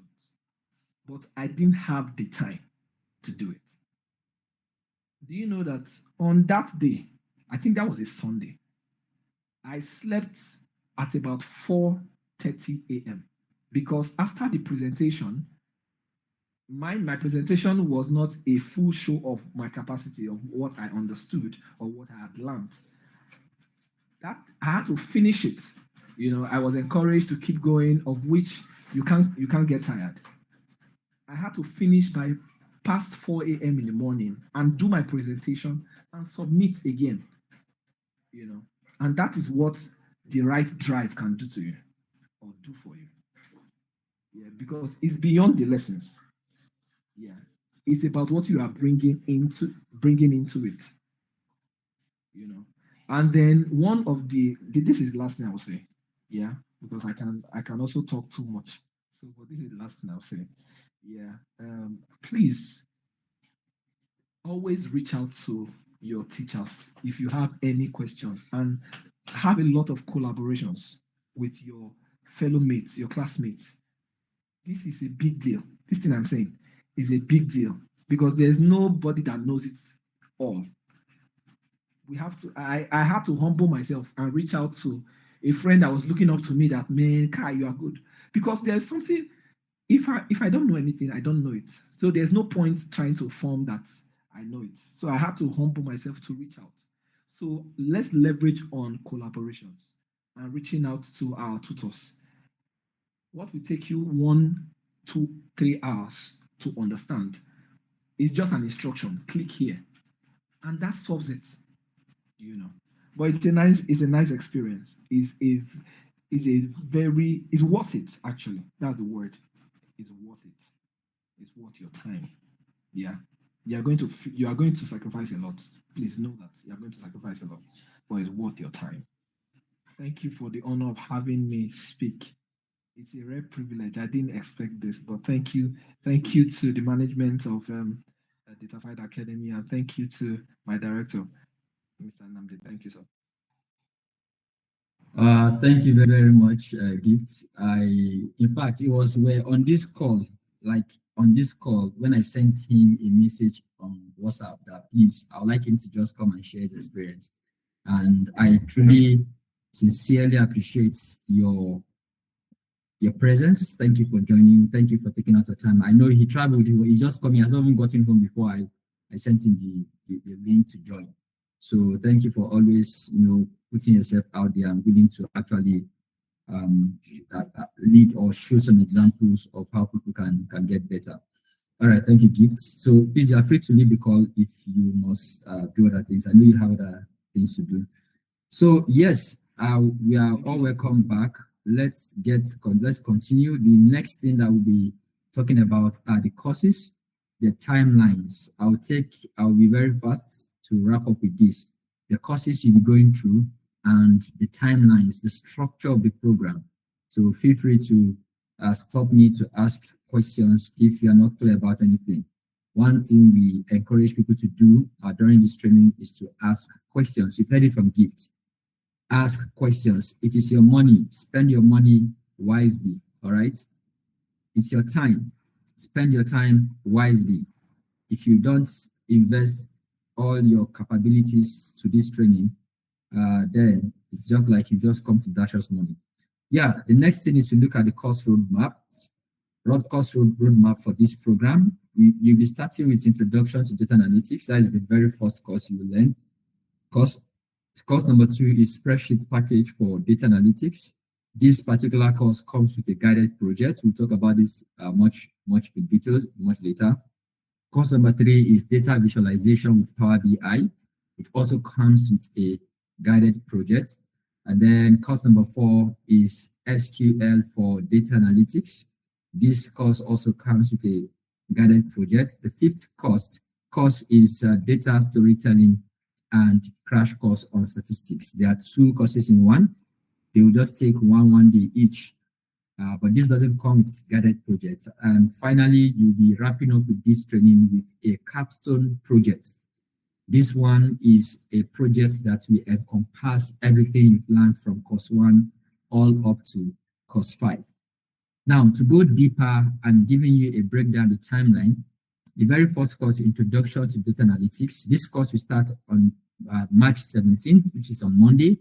but I didn't have the time to do it. Do you know that on that day, I think that was a Sunday, I slept at about 4:30 a.m. because after the presentation, my presentation was not a full show of my capacity of what I understood or what I had learned. That I had to finish it. I was encouraged to keep going, of which you can't get tired. I had to finish by past 4 a.m. in the morning and do my presentation and submit again. And that is what the right drive can do to you or do for you. Yeah, because it's beyond the lessons. Yeah, it's about what you are bringing into it. And then one of this is the last thing I will say. Yeah, because I can also talk too much. So, but this is the last thing I'll say. Yeah, please always reach out to your teachers if you have any questions, and have a lot of collaborations with your fellow mates, your classmates. This is a big deal. This thing I'm saying is a big deal because there's nobody that knows it all. We have to, I had to humble myself and reach out to a friend that was looking up to me that, man, Kai, you are good. Because there's something, if I don't know anything, I don't know it. So there's no point trying to form that I know it. So I had to humble myself to reach out. So let's leverage on collaborations and reaching out to our tutors. What will take you 1, 2, 3 hours to understand is just an instruction. Click here. And that solves it. But it's a nice experience. It's worth it, actually. That's the word. It's worth it. It's worth your time. Yeah. You are going to sacrifice a lot. Please know that you are going to sacrifice a lot, but it's worth your time. Thank you for the honor of having me speak. It's a rare privilege. I didn't expect this, but thank you. Thank you to the management of DataFight Academy, and thank you to my director, Mr. Namdi. Thank you, sir. Thank you very much, Gift. In fact, it was on this call, when I sent him a message on WhatsApp that please, I would like him to just come and share his experience. And I truly, sincerely appreciate your presence. Thank you for joining. Thank you for taking out the time. I know he traveled. He just come. He has not even gotten home before I sent him the link to join. So thank you for always, putting yourself out there and willing to actually lead or show some examples of how people can get better. All right, thank you, Gifts. So please, you are free to leave the call if you must do other things. I know you have other things to do. So yes, we are all welcome back. Let's continue. The next thing that we'll be talking about are the courses, the timelines. I'll be very fast to wrap up with this. The courses you'll be going through and the timelines, the structure of the program. So feel free to stop me to ask questions if you are not clear about anything. One thing we encourage people to do during this training is to ask questions. You've heard it from Gift. Ask questions. It is your money. Spend your money wisely. All right. It's your time. Spend your time wisely. If you don't invest all your capabilities to this training, then it's just like you just come to dash us money. Yeah, the next thing is to look at the course roadmap. Roadmap for this program. You'll be starting with Introduction to Data Analytics. That is the very first course you will learn. Course number 2 is Spreadsheet Package for Data Analytics. This particular course comes with a guided project. We'll talk about this much in details much later. Course number 3 is Data Visualization with Power BI. It also comes with a guided project. And then course number 4 is SQL for Data Analytics. This course also comes with a guided project. The 5th course is Data Storytelling and Crash Course on Statistics. There are 2 courses in one. They will just take one day each. But this doesn't come with guided projects. And finally, you'll be wrapping up with this training with a capstone project. This one is a project that will encompass everything you've learned from course 1 all up to course 5. Now, to go deeper and giving you a breakdown of the timeline, the very first course, Introduction to Data Analytics. This course will start on March 17th, which is on Monday,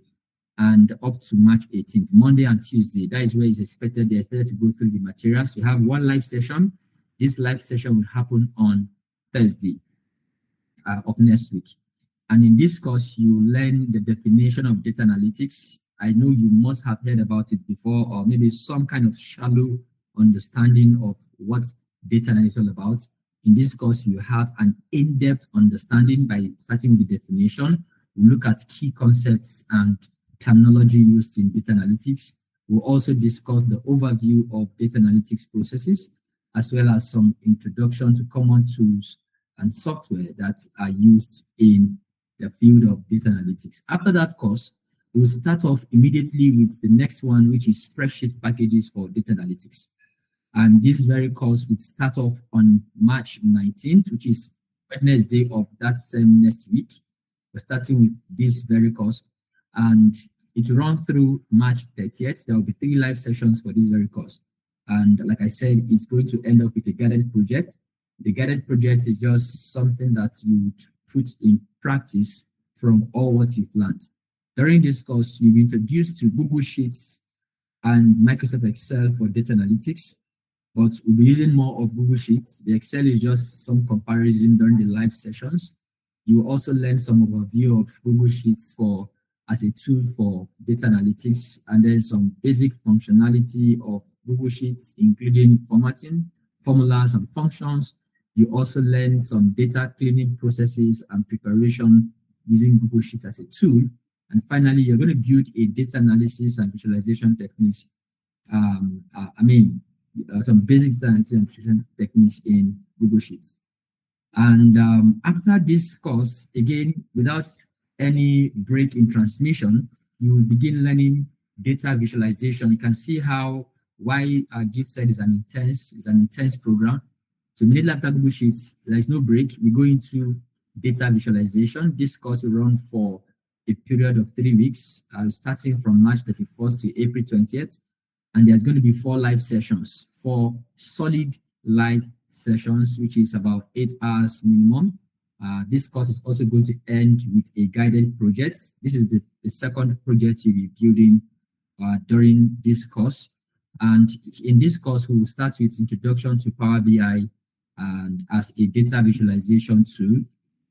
and up to March 18th, Monday and Tuesday. That is where they're expected to go through the materials. We have one live session. This live session will happen on Thursday of next week. And in this course, you learn the definition of data analytics. I know you must have heard about it before, or maybe some kind of shallow understanding of what data analytics is all about. In this course, you have an in-depth understanding by starting with the definition. We look at key concepts and terminology used in data analytics. We'll also discuss the overview of data analytics processes, as well as some introduction to common tools and software that are used in the field of data analytics. After that course, we'll start off immediately with the next one, which is Spreadsheet Packages for Data Analytics. And this very course would start off on March 19th, which is Wednesday of that same next week. We're starting with this very course, and it will run through March 30th. There will be 3 live sessions for this very course. And like I said, it's going to end up with a guided project. The guided project is just something that you would put in practice from all what you've learned. During this course, you'll be introduced to Google Sheets and Microsoft Excel for data analytics, but we'll be using more of Google Sheets. The Excel is just some comparison during the live sessions. You will also learn some overview of Google Sheets as a tool for data analytics, and then some basic functionality of Google Sheets, including formatting, formulas, and functions. You also learn some data cleaning processes and preparation using Google Sheets as a tool. And finally, you're going to build a data analysis and visualization techniques. Some basic data analysis and visualization techniques in Google Sheets. And after this course, again, without any break in transmission, you will begin learning data visualization. You can see why our gift said is an intense program. So immediately after Google Sheets, there is no break. We go into data visualization. This course will run for a period of 3 weeks, starting from March 31st to April 20th. And there's going to be 4 live sessions, 4 solid live sessions, which is about 8 hours minimum. This course is also going to end with a guided project. This is the second project you'll be building during this course. And in this course, we will start with Introduction to Power BI and as a data visualization tool.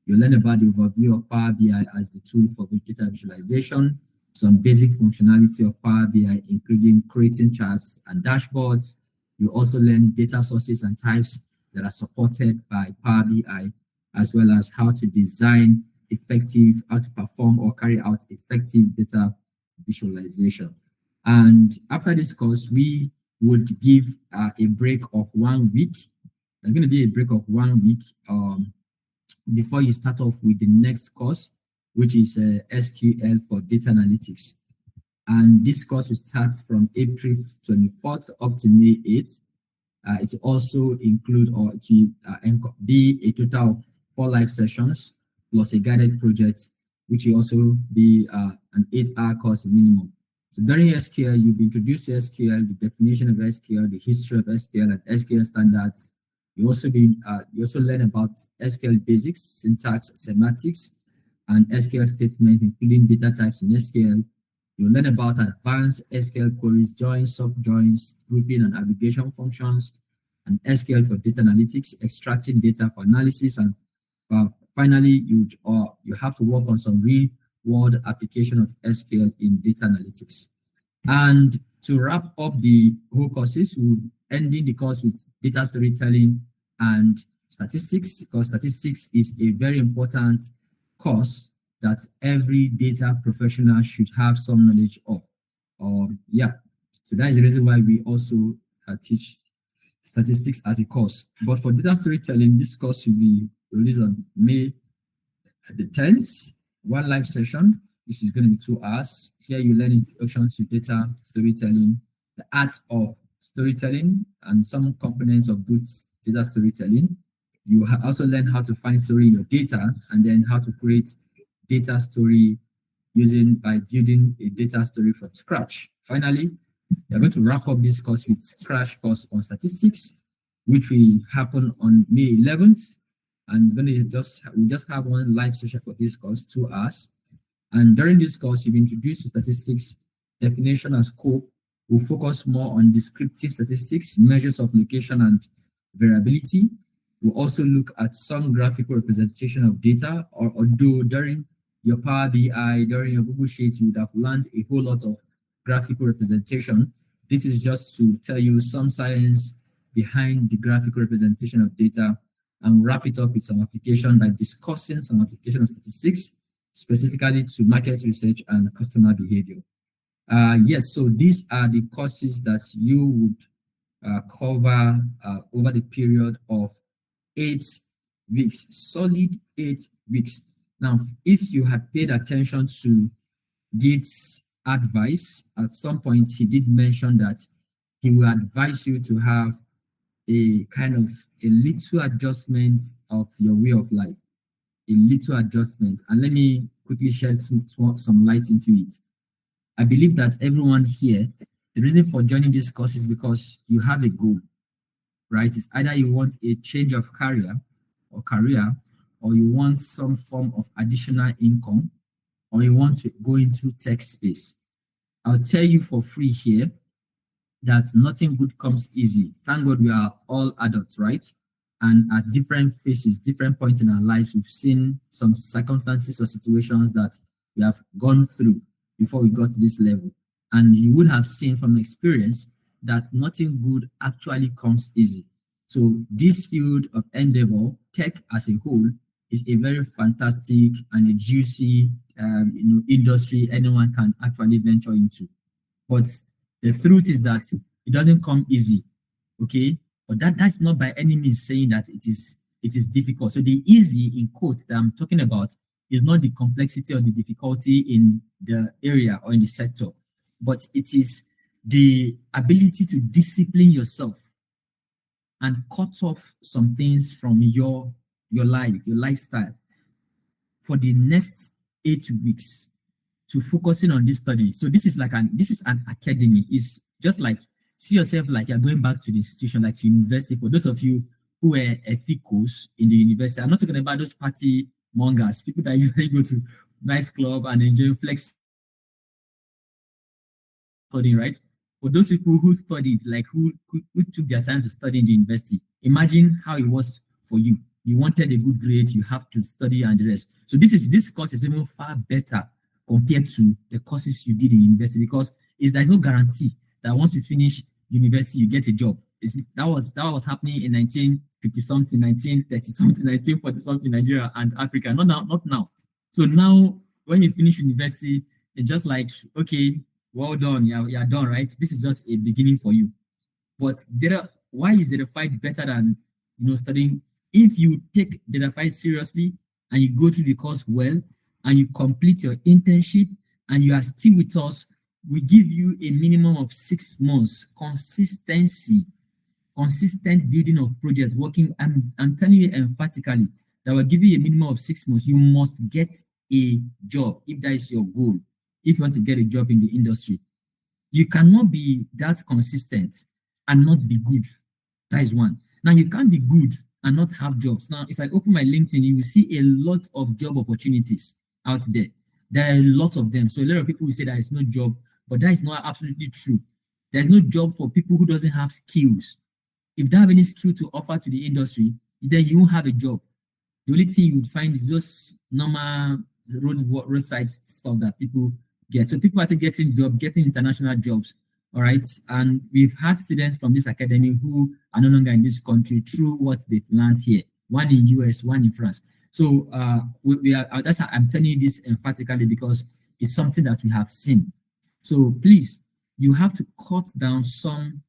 You'll learn about the overview of Power BI as the tool for data visualization. some basic functionality of Power BI, including creating charts and dashboards. You also learn data sources and types that are supported by Power BI, as well as how to design effective, how to perform or carry out effective data visualization. And after this course, we would give a break of 1 week. There's going to be a break of 1 week before you start off with the next course, which is SQL for data analytics. And this course will start from April 24th up to May 8th. It also include or to be a total of 4 live sessions plus a guided project, which will also be an 8-hour course minimum. So during SQL, you'll be introduced to SQL, the definition of SQL, the history of SQL, and SQL standards. You also learn about SQL basics, syntax, semantics, and SQL statements, including data types in SQL. You'll learn about advanced SQL queries, joins, subjoins, grouping, and aggregation functions, and SQL for data analytics, extracting data for analysis, and finally, you have to work on some real-world application of SQL in data analytics. And to wrap up the whole courses, we'll ending the course with data storytelling and statistics, because statistics is a very important course that every data professional should have some knowledge of. So that is the reason why we also teach statistics as a course. But for data storytelling, this course will be released on May the 10th, 1 live session, which is going to be 2 hours. Here you learn introduction to data storytelling, the art of storytelling, and some components of good data storytelling. You also learn how to find story in your data, and then how to create data story by building a data story from scratch. Finally, we are going to wrap up this course with crash course on statistics, which will happen on May 11th. And it's going to we just have 1 live session for this course, 2 hours. And during this course, you'll be introduced to statistics, definition and scope. We'll focus more on descriptive statistics, measures of location and variability. We'll also look at some graphical representation of data, although during your Power BI, during your Google Sheets, you would have learned a whole lot of graphical representation. This is just to tell you some science behind the graphical representation of data, and wrap it up with some application by discussing some application of statistics, specifically to market research and customer behavior. Yes, so these are the courses that you would cover over the period of 8 weeks, solid 8 weeks. Now, if you had paid attention to Gift's advice, at some point he did mention that he will advise you to have a kind of a little adjustment of your way of life, a little adjustment. And let me quickly shed some light into it. I believe that everyone here, the reason for joining this course is because you have a goal, right? It's either you want a change of career, or you want some form of additional income, or you want to go into tech space. I'll tell you for free here that nothing good comes easy. Thank God we are all adults, right? And at different phases, different points in our lives, we've seen some circumstances or situations that we have gone through before we got to this level. And you would have seen from experience that nothing good actually comes easy. So this field of endeavor, tech as a whole, is a very fantastic and a juicy industry anyone can actually venture into. But the truth is that it doesn't come easy, okay? But that's not by any means saying that it is difficult. So the easy, in quotes, that I'm talking about is not the complexity or the difficulty in the area or in the sector, but it is the ability to discipline yourself and cut off some things from your life, your lifestyle, for the next 8 weeks to focusing on this study. So this is an academy. It's just like, see yourself like you're going back to the institution, like to university. For those of you who were ethicals in the university, I'm not talking about those party mongers, people that usually go to nightclub and enjoy flex studying, right? For those people who studied, like who took their time to study in the university, imagine how it was for you. You wanted a good grade, you have to study and the rest. So this course is even far better compared to the courses you did in university, because there's no guarantee that once you finish university you get a job. That was happening in 1950 something, 1930 something, 1940 something Nigeria and Africa. Not now. So now when you finish university, it's just like, okay, well done, you're done, right? This is just a beginning for you. But why is data fight better than studying? If you take data fight seriously and you go through the course well and you complete your internship and you are still with us, we give you a minimum of 6 months consistent building of projects working. I'm telling you emphatically that will give you a minimum of 6 months. You must get a job if that is your goal. If you want to get a job in the industry, you cannot be that consistent and not be good. That is one. Now, you can't be good and not have jobs. Now, if I open my LinkedIn, you will see a lot of job opportunities out there. There are a lot of them. So a lot of people will say there is no job, but that is not absolutely true. There's no job for people who doesn't have skills. If they have any skill to offer to the industry, then you won't have a job. The only thing you would find is just normal roadside stuff that people get. So people are still getting jobs, getting international jobs. All right. And we've had students from this academy who are no longer in this country through what they've learned here. One in US, one in France. So that's how I'm telling you this emphatically, because it's something that we have seen. So please, you have to cut down some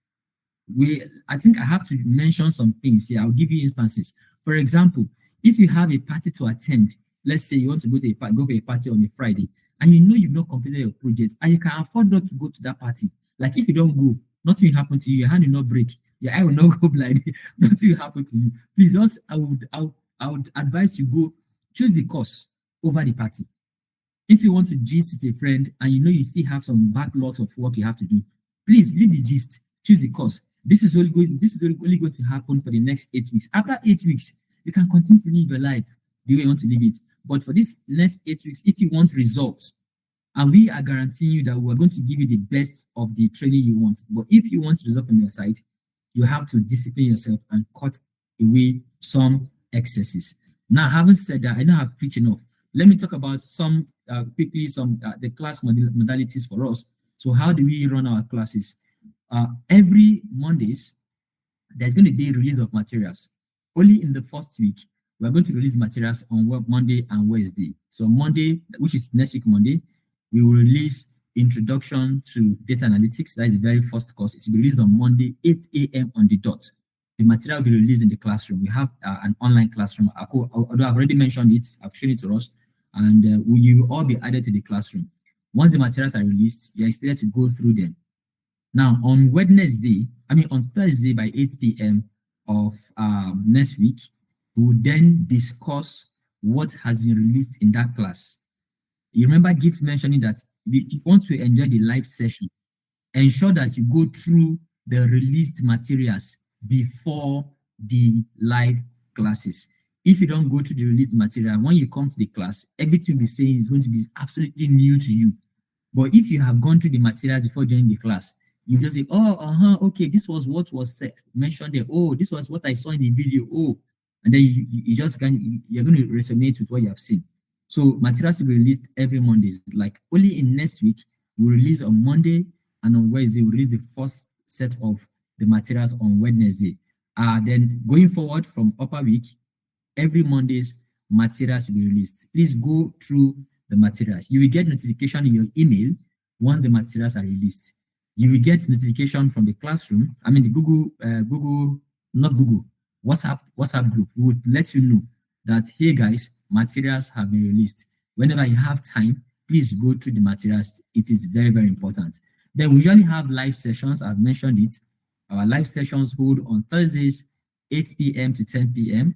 way. I think I have to mention some things here. I'll give you instances. For example, if you have a party to attend, let's say you want to go to a party on a Friday, and you know you've not completed your project, and you can afford not to go to that party. Like if you don't go, nothing will happen to you. Your hand will not break. Your eye will not go blind. Nothing will happen to you. Please, just I would advise you go choose the course over the party. If you want to gist with a friend and you know you still have some backlogs of work you have to do, please leave the gist. Choose the course. This is only going to happen for the next 8 weeks. After 8 weeks, you can continue to live your life the way you want to live it. But for this next 8 weeks, if you want results, and we are guaranteeing you that we're going to give you the best of the training you want. But if you want results from your side, you have to discipline yourself and cut away some excesses. Now, having said that, I don't have preached enough. Let me talk about some quickly the class modalities for us. So how do we run our classes? Every Mondays, there's going to be a release of materials. Only in the first week, we're going to release materials on Monday and Wednesday. So Monday, which is next week Monday, we will release Introduction to Data Analytics. That is the very first course. It will be released on Monday, 8 a.m. on the dot. The material will be released in the classroom. We have an online classroom. Although I've already mentioned it, I've shown it to us, and you will all be added to the classroom. Once the materials are released, you're expected to go through them. Now, on Thursday by 8 p.m. of next week, we will then discuss what has been released in that class. You remember Gibbs mentioning that if you want to enjoy the live session, ensure that you go through the released materials before the live classes. If you don't go through the released material, when you come to the class, everything we say is going to be absolutely new to you. But if you have gone through the materials before joining the class, you just say, okay, this was what was mentioned there. Oh, this was what I saw in the video. Oh, and then you're going to resonate with what you have seen. So materials will be released every Monday. Like only in next week, we'll release on Monday, and on Wednesday, we'll release the first set of the materials on Wednesday. Then going forward from upper week, every Monday's materials will be released. Please go through the materials. You will get notification in your email once the materials are released. You will get notification from the classroom. I mean, the WhatsApp group would let you know that, hey guys, materials have been released. Whenever you have time, please go through the materials. It is very, very important. Then we usually have live sessions. I've mentioned it. Our live sessions hold on Thursdays, 8 p.m. to 10 p.m.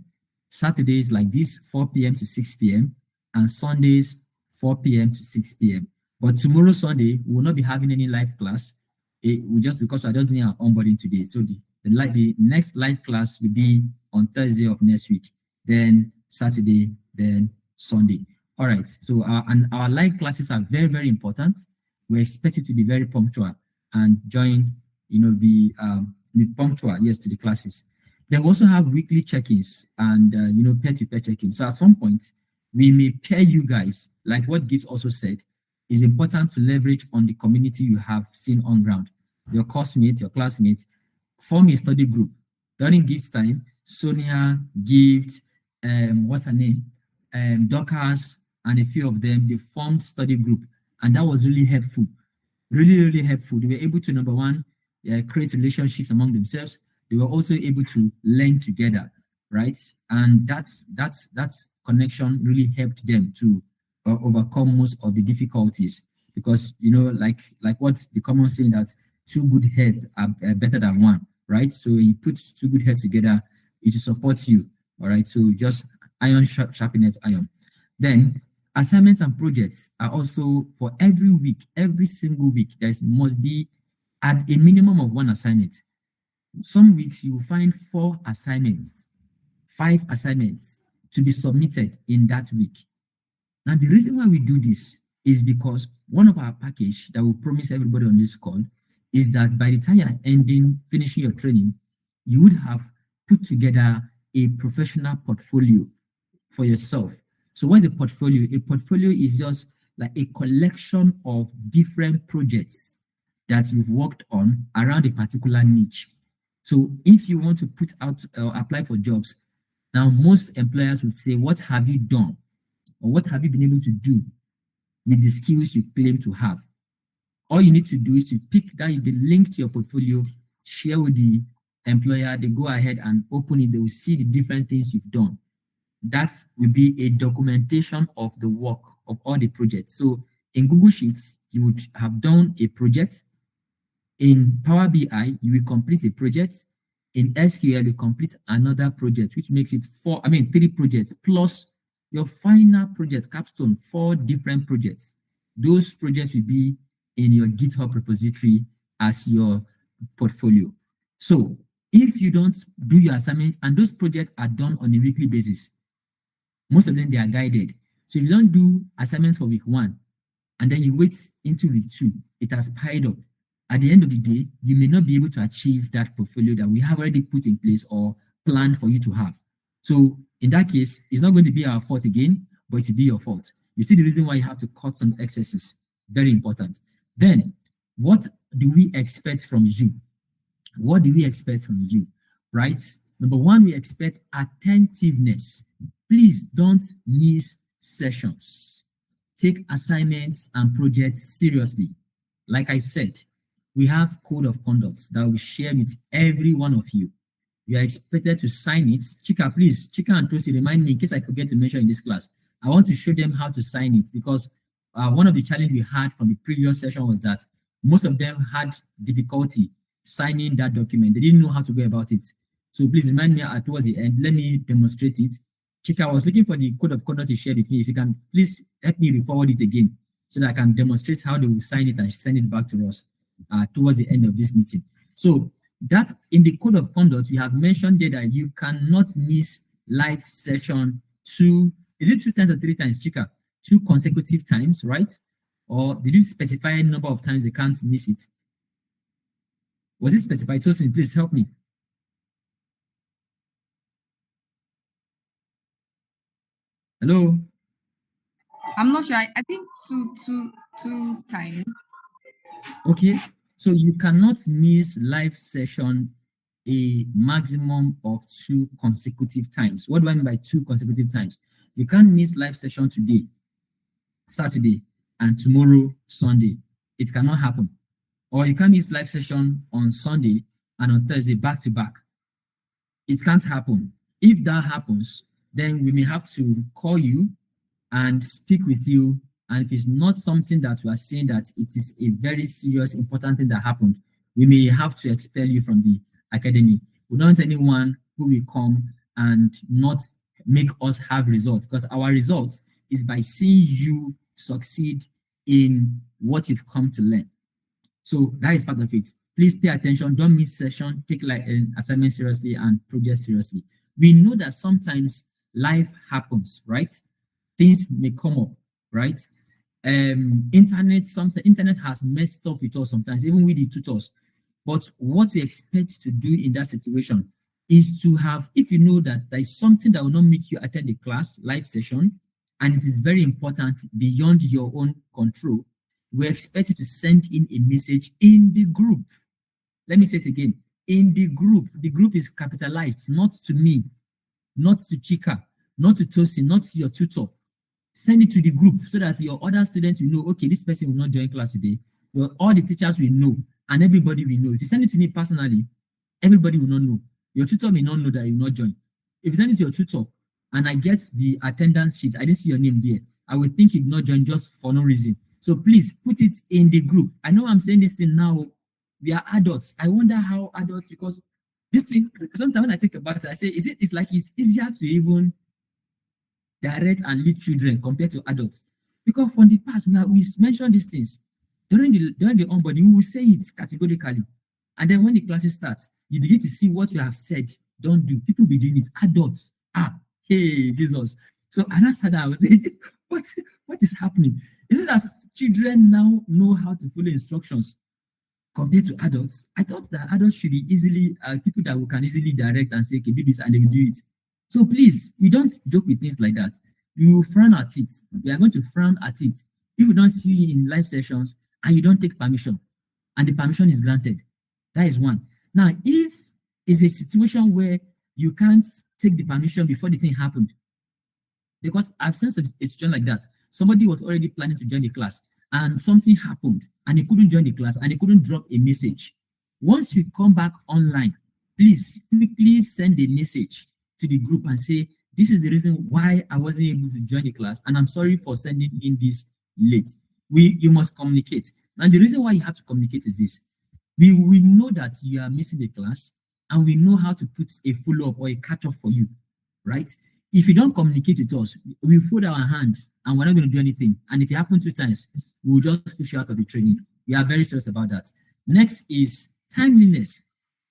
Saturdays like this, 4 p.m. to 6 p.m. and Sundays, 4 p.m. to 6 p.m. But tomorrow, Sunday, we will not be having any live class. Just because I don't think our onboarding today. So the next live class will be on Thursday of next week, then Saturday, then Sunday. All right. So our live classes are very, very important. We expect you to be very punctual and join, be punctual, yes, to the classes. Then we also have weekly check-ins and, peer-to-peer check-ins. So at some point, we may pair you guys, like what Gibbs also said, it's important to leverage on the community you have seen on ground. Your coursemate, your classmates, form a study group. During Gift time, Sonia, Gift, what's her name? Dorcas, and a few of them, they formed study group. And that was really helpful. Really helpful. They were able to, number one, create relationships among themselves. They were also able to learn together, right? And that's connection really helped them to overcome most of the difficulties, because like what the common saying that two good heads are better than one, right? So when you put two good heads together, it will support you. All right. So just iron sharpness iron. Then assignments and projects are also for every week, every single week. There must be at a minimum of one assignment. Some weeks you will find 4 assignments, 5 assignments to be submitted in that week. Now, the reason why we do this is because one of our package that we promise everybody on this call is that by the time you're finishing your training, you would have put together a professional portfolio for yourself. So what's a portfolio? A portfolio is just like a collection of different projects that you've worked on around a particular niche. So if you want to put out or apply for jobs, now most employers would say, what have you done? Or what have you been able to do with the skills you claim to have? All you need to do is to pick that the link to your portfolio, share with the employer, they go ahead and open it, they will see the different things you've done. That will be a documentation of the work of all the projects. So in Google Sheets, you would have done a project. In Power BI, you will complete a project. In SQL, you complete another project, which makes it 3 projects plus your final project, capstone, 4 different projects. Those projects will be in your GitHub repository as your portfolio. So if you don't do your assignments, and those projects are done on a weekly basis, most of them, they are guided. So if you don't do assignments for week 1, and then you wait into week 2, it has piled up. At the end of the day, you may not be able to achieve that portfolio that we have already put in place or planned for you to have. So in that case, it's not going to be our fault again, but it will be your fault. You see the reason why you have to cut some excesses. Very important. Then, what do we expect from you? What do we expect from you, right? Number 1, we expect attentiveness. Please don't miss sessions. Take assignments and projects seriously. Like I said, we have code of conduct that we share with every one of you. You are expected to sign it. Chika, please, Chika and Tosi, remind me in case I forget to mention in this class. I want to show them how to sign it, because one of the challenges we had from the previous session was that most of them had difficulty signing that document. They didn't know how to go about it. So please remind me towards the end. Let me demonstrate it. Chika, I was looking for the code of conduct you shared with me. If you can, please help me re-forward it again so that I can demonstrate how they will sign it and send it back to us towards the end of this meeting. So that in the code of conduct, we have mentioned there that you cannot miss live session 2. Is it 2 times or 3 times, Chika? 2 consecutive times, right? Or did you specify a number of times they can't miss it? Was it specified? Tosin, please help me. Hello? I'm not sure. I think two times. Okay, so you cannot miss live session a maximum of 2 consecutive times. What do I mean by 2 consecutive times? You can't miss live session today, Saturday, and tomorrow, Sunday. It cannot happen. Or you can't miss live session on Sunday and on Thursday back to back. It can't happen. If that happens, then we may have to call you and speak with you. And if it's not something that we are saying that it is a very serious, important thing that happened, we may have to expel you from the academy. We don't want anyone who will come and not make us have results, because our results is by seeing you succeed in what you've come to learn. So that is part of it. Please pay attention. Don't miss session. Take like an assignment seriously and project seriously. We know that sometimes life happens, right? Things may come up, right? Internet has messed up with us sometimes, even with the tutors. But what we expect to do in that situation is to have, if you know that there is something that will not make you attend the class, live session, and it is very important beyond your own control, we expect you to send in a message in the group. Let me say it again. In the group. The group is capitalized, not to me, not to Chika, not to Tosi, not to your tutor. Send it to the group so that your other students will know, okay, this person will not join class today. Well, all the teachers will know and everybody will know. If you send it to me personally, everybody will not know. Your tutor may not know that you will not join. If you send it to your tutor and I get the attendance sheet, I didn't see your name there, I will think you did not join just for no reason. So please put it in the group. I know I'm saying this thing now. We are adults. I wonder how adults, because this thing, sometimes when I think about it, I say, it's like it's easier to even direct and lead children compared to adults. Because from the past, we mentioned these things. During the onboarding, we will say it categorically. And then when the classes start, you begin to see what you have said, don't do. People be doing it. Adults. Hey, Jesus. So and after that, I was saying, what is happening? Is it that children now know how to follow instructions compared to adults? I thought that adults should be easily, people that we can easily direct and say, okay, do this, and they will do it. So please, we don't joke with things like that. We will frown at it. We are going to frown at it. If we don't see you in live sessions and you don't take permission, and the permission is granted, that is one. Now, if it's a situation where you can't take the permission before the thing happened, because I've seen a situation like that. Somebody was already planning to join the class and something happened and he couldn't join the class and he couldn't drop a message. Once you come back online, please quickly send a message to the group and say, this is the reason why I wasn't able to join the class and I'm sorry for sending in this late. You must communicate. And the reason why you have to communicate is this. We know that you are missing the class and we know how to put a follow-up or a catch-up for you, right? If you don't communicate with us, we fold our hand and we're not going to do anything. And if it happens 2 times, we'll just push you out of the training. We are very serious about that. Next is timeliness.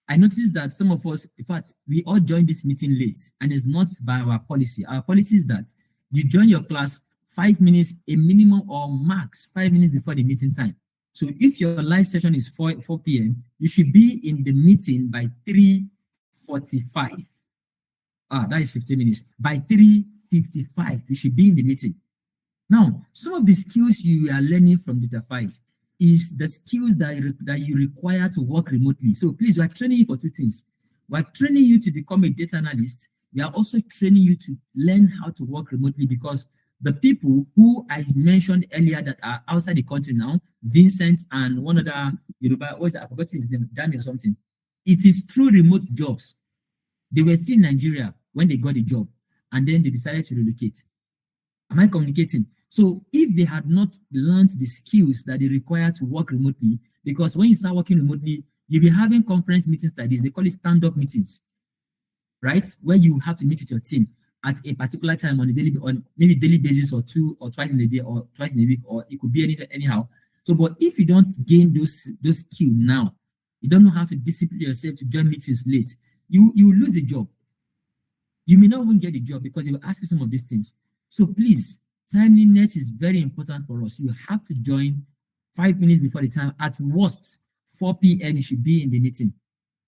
I noticed that some of us, in fact, we all joined this meeting late and it's not by our policy. Our policy is that you join your class 5 minutes, a minimum or max 5 minutes before the meeting time. So if your live session is 4 p.m., you should be in the meeting by 3:45. That is 15 minutes. By 3:55, you should be in the meeting. Now, some of the skills you are learning from DataFind is the skills that you require to work remotely. So please, we are training you for 2 things. We are training you to become a data analyst. We are also training you to learn how to work remotely, because the people who I mentioned earlier that are outside the country now, Vincent and one other Yoruba, I forgot his name, Daniel something. It is through remote jobs. They were still in Nigeria when they got the job, and then they decided to relocate. Am I communicating? So if they had not learned the skills that they require to work remotely, because when you start working remotely, you'll be having conference meetings like this. They call it stand-up meetings, right? Where you have to meet with your team at a particular time on maybe daily basis, or 2 or twice in a day, or twice in a week, or it could be anyhow. So, but if you don't gain those skills now, you don't know how to discipline yourself to join meetings late, you will lose the job. You may not even get the job because they will ask you some of these things. So please, timeliness is very important for us. You have to join 5 minutes before the time. At worst, 4 p.m. you should be in the meeting.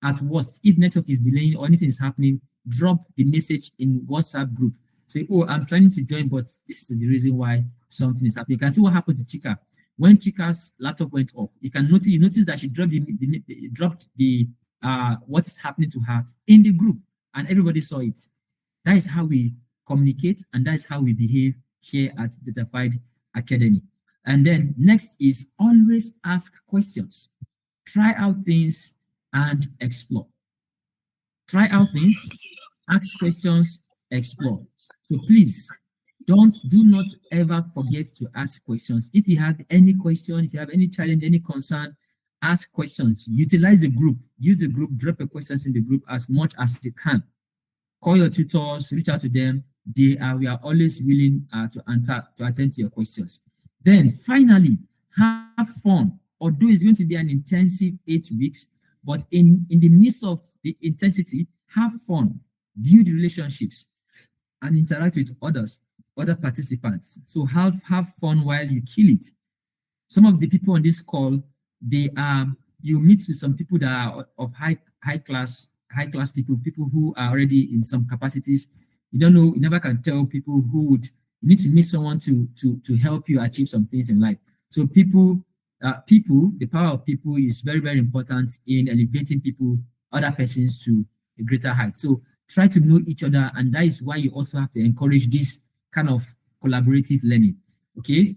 At worst, if network is delaying or anything is happening, drop the message in WhatsApp group. Say, oh, I'm trying to join, but this is the reason why something is happening. You can see what happened to Chika. When Chika's laptop went off, you notice that she dropped the what is happening to her in the group, and everybody saw it. That is how we communicate, and that is how we behave here at DataFind Academy. And then next is always ask questions. Try out things and explore. Try out things, ask questions, explore. So please, do not ever forget to ask questions. If you have any question, if you have any challenge, any concern, ask questions. Utilize the group. Use the group, drop your questions in the group as much as you can. Call your tutors, reach out to them. We are always willing to attend to your questions. Then finally, have fun. Although it's going to be an intensive 8 weeks, but in the midst of the intensity, have fun, build relationships, and interact with other participants. So have fun while you kill it. Some of the people on this call, you meet with some people that are of high class people who are already in some capacities. You don't know, you never can tell people you need to meet someone to help you achieve some things in life. So the power of people is very, very important in elevating people, other persons to a greater height. So try to know each other, and that is why you also have to encourage this kind of collaborative learning. Okay.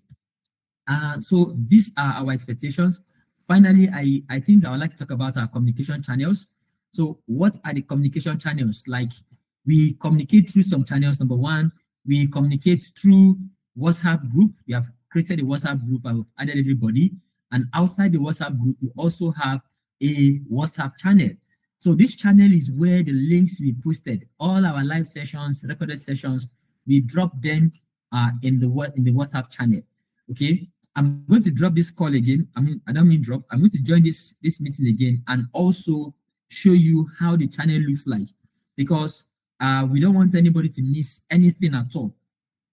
So these are our expectations. Finally, I think I would like to talk about our communication channels. So what are the communication channels? Like, we communicate through some channels. Number one, we communicate through WhatsApp group. We have created a WhatsApp group. I've added everybody. And outside the WhatsApp group, we also have a WhatsApp channel. So this channel is where the links we posted, all our live sessions, recorded sessions, we drop them in the WhatsApp channel. Okay, I'm going to drop this call again. I don't mean drop. I'm going to join this meeting again and also show you how the channel looks like, because we don't want anybody to miss anything at all.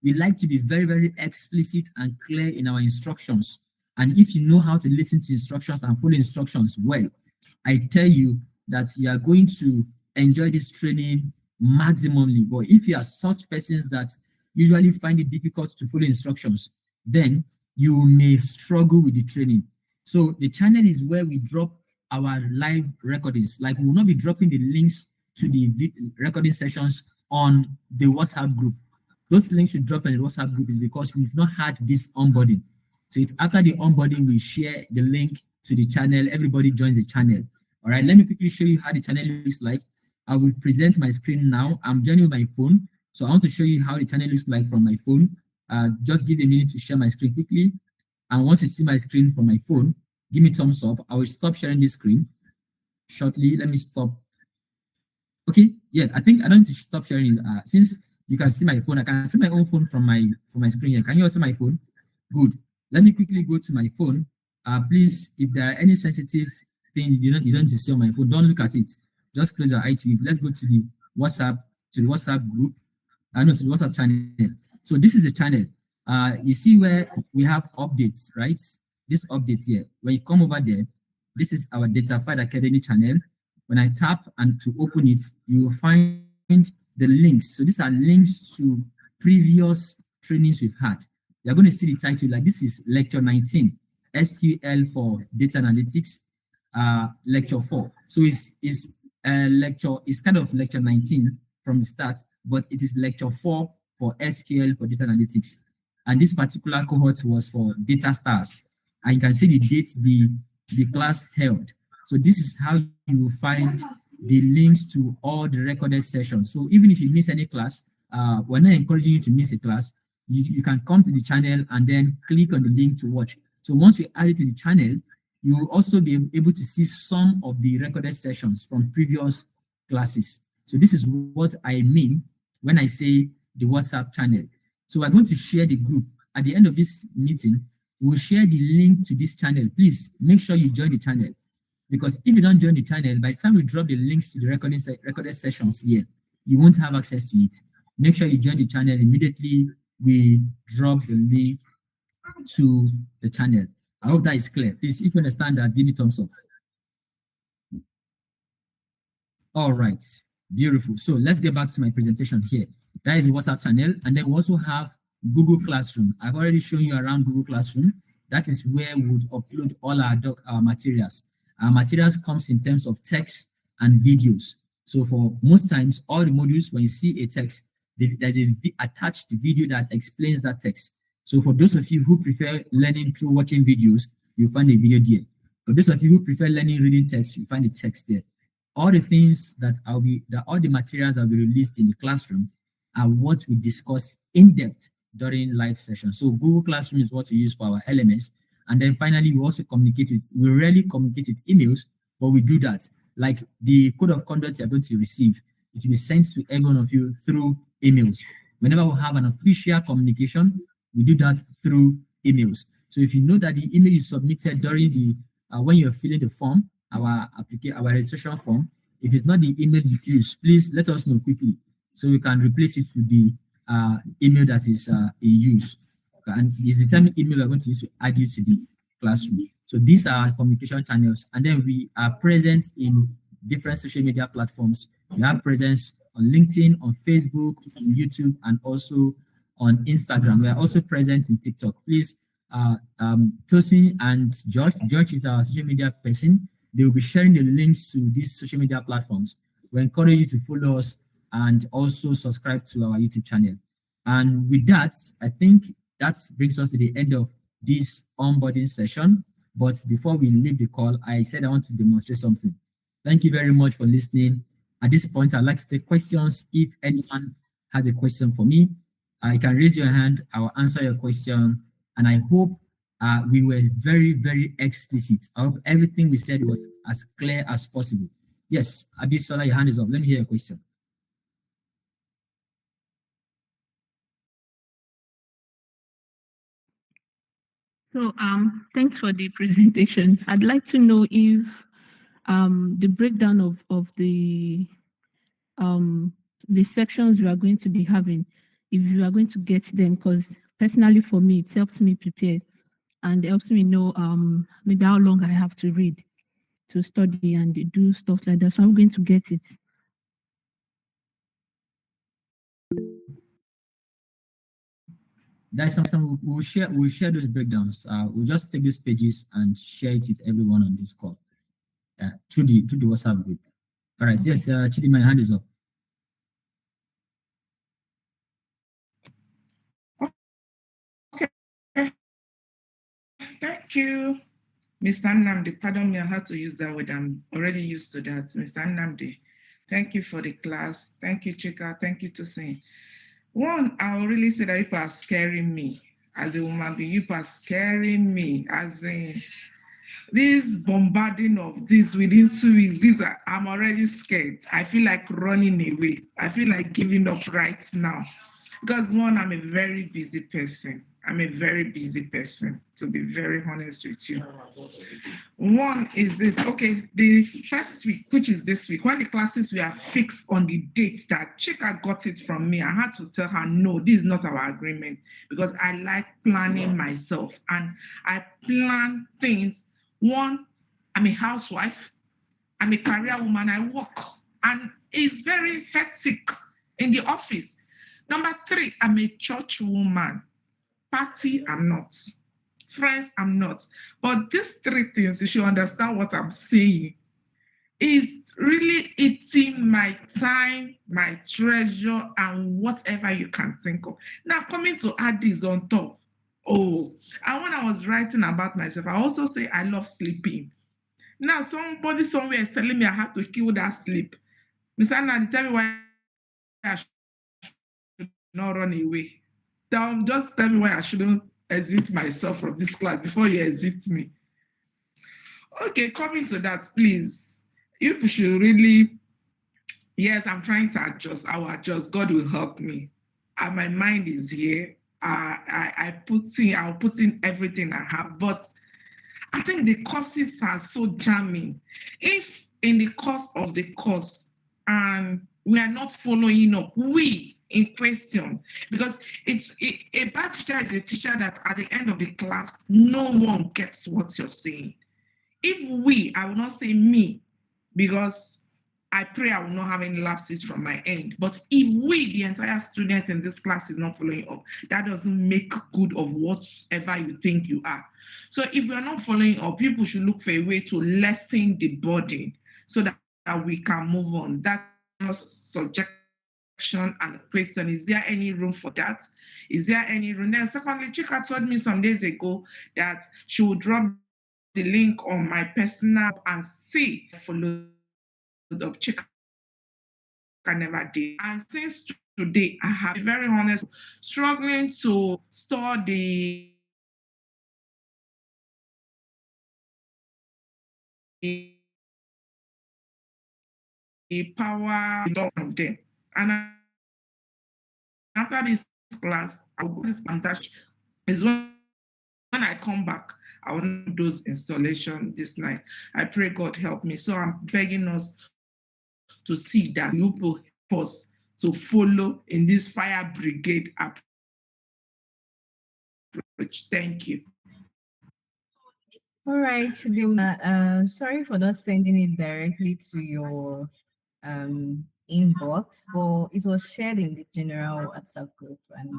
We like to be very, very explicit and clear in our instructions. And if you know how to listen to instructions and follow instructions well, I tell you that you are going to enjoy this training maximally. But if you are such persons that usually find it difficult to follow instructions, then you may struggle with the training. So the channel is where we drop our live recordings. Like, we will not be dropping the links to the recording sessions on the WhatsApp group. Those links we drop in the WhatsApp group is because we've not had this onboarding. So it's after the onboarding, we share the link to the channel. Everybody joins the channel. All right, let me quickly show you how the channel looks like. I will present my screen now. I'm joining with my phone. So I want to show you how the channel looks like from my phone. Just give a minute to share my screen quickly. And once you see my screen from my phone, give me thumbs up. I will stop sharing this screen shortly. Let me stop. Okay, yeah, I think I don't need to stop sharing. Since you can see my phone, I can see my own phone from my screen here. Can you also see my phone? Good. Let me quickly go to my phone. Please, if there are any sensitive thing you don't need to see on my phone, don't look at it. Just close your eye to it. Let's go to the WhatsApp group. To the WhatsApp channel. So this is a channel. You see where we have updates, right? This updates here. When you come over there, this is our Datafied Academy channel. When I tap and to open it, you will find the links. So these are links to previous trainings we've had. You're going to see the title, like this is lecture 19, SQL for data analytics, lecture 4. So it's kind of lecture 19 from the start, but it is lecture 4 for SQL for data analytics. And this particular cohort was for data stars. And you can see the dates the class held. So this is how you will find the links to all the recorded sessions. So even if you miss any class, we're not encouraging you to miss a class. You can come to the channel and then click on the link to watch. So once we add it to the channel, you will also be able to see some of the recorded sessions from previous classes. So this is what I mean when I say the WhatsApp channel. So we're going to share the group. At the end of this meeting, we'll share the link to this channel. Please make sure you join the channel, because if you don't join the channel, by the time we drop the links to the recorded sessions here, you won't have access to it. Make sure you join the channel immediately we drop the link to the channel. I hope that is clear. Please, if you understand that, give me thumbs up. All right, beautiful. So let's get back to my presentation here. That is the WhatsApp channel, and then we also have Google Classroom. I've already shown you around Google Classroom. That is where we would upload all our materials. Our materials comes in terms of text and videos. So for most times, all the modules, when you see a text, there's a attached video that explains that text. So for those of you who prefer learning through watching videos, you'll find a video there. For those of you who prefer learning reading text, you'll find the text there. All the things all the materials that will be released in the classroom are what we discuss in depth during live sessions. So Google Classroom is what we use for our elements. And then finally, we also we rarely communicate with emails, but we do that. Like the code of conduct you're going to receive, it will be sent to every one of you through emails. Whenever we have an official communication, we do that through emails. So if you know that the email you submitted during the when you're filling the form, our registration form, if it's not the email you use, please let us know quickly so we can replace it with the email that is in use. And it's the same email we're going to use to add you to the classroom. So these are our communication channels, and then we are present in different social media platforms. We have presence on LinkedIn, on Facebook, on YouTube, and also on Instagram. We are also present in TikTok. Please Tosin and George. George is our social media person. They will be sharing the links to these social media platforms. We encourage you to follow us and also subscribe to our YouTube channel. And with that, I think that brings us to the end of this onboarding session. But before we leave the call, I said I want to demonstrate something. Thank you very much for listening. At this point, I'd like to take questions. If anyone has a question for me, you can raise your hand. I will answer your question. And I hope we were very, very explicit. I hope everything we said was as clear as possible. Yes, Abisola, your hand is up. Let me hear your question. So thanks for the presentation. I'd like to know if the breakdown of the sections we are going to be having, if you are going to get them, because personally for me it helps me prepare and helps me know maybe how long I have to read to study and do stuff like that. So I'm going to get it. That's something we'll share those breakdowns. We'll just take these pages and share it with everyone on this call. Through the WhatsApp group. All right, okay. Yes, Chidi, my hand is up. Okay. Thank you. Mr. Nnamdi, pardon me, I had to use that word. I'm already used to that. Mr. Nnamdi, thank you for the class. Thank you, Chika. Thank you, Tosin. One, I'll really say that you are scaring me. As a woman, you are scaring me. As in, this bombarding of this within 2 weeks, I'm already scared. I feel like running away. I feel like giving up right now. Because one, I'm a very busy person. I'm a very busy person, to be very honest with you. One is this, okay, the first week, which is this week, when the classes were fixed on the date that Chika got it from me, I had to tell her, no, this is not our agreement, because I like planning myself and I plan things. One, I'm a housewife, I'm a career woman, I work, and it's very hectic in the office. Number three, I'm a church woman. Party, I'm not. Friends, I'm not. But these three things, you should understand what I'm saying, is really eating my time, my treasure, and whatever you can think of. Now, coming to add this on top. Oh, and when I was writing about myself, I also say I love sleeping. Now, somebody somewhere is telling me I have to kill that sleep. Mr. Nadi, tell me why I should not run away. Just tell me why I shouldn't exit myself from this class before you exit me. Okay, coming to that, please. You should really, yes, I'm trying to adjust. I will adjust. God will help me. And my mind is here. I'll put in everything I have. But I think the courses are so jamming. If in the course of the course and we are not following up, we in question, because a bad teacher is a teacher that at the end of the class, no one gets what you're saying. If we, I will not say me, because I pray I will not have any lapses from my end. But if we, the entire student in this class, is not following up, that doesn't make good of whatever you think you are. So if we are not following up, people should look for a way to lessen the burden so that we can move on. That's subjection and question. Is there any room for that? Is there any room? Then secondly, Chika told me some days ago that she would drop the link on my personal and see followed up. Chika never did. And since today, I have been very honest, struggling to store the power of them. And after this class, I will this fantastic is when I come back, I will do those installation this night. I pray God help me. So I'm begging us to see that you will help us to follow in this fire brigade approach. Thank you. All right, Chidima, sorry for not sending it directly to your inbox, but it was shared in the general WhatsApp group, and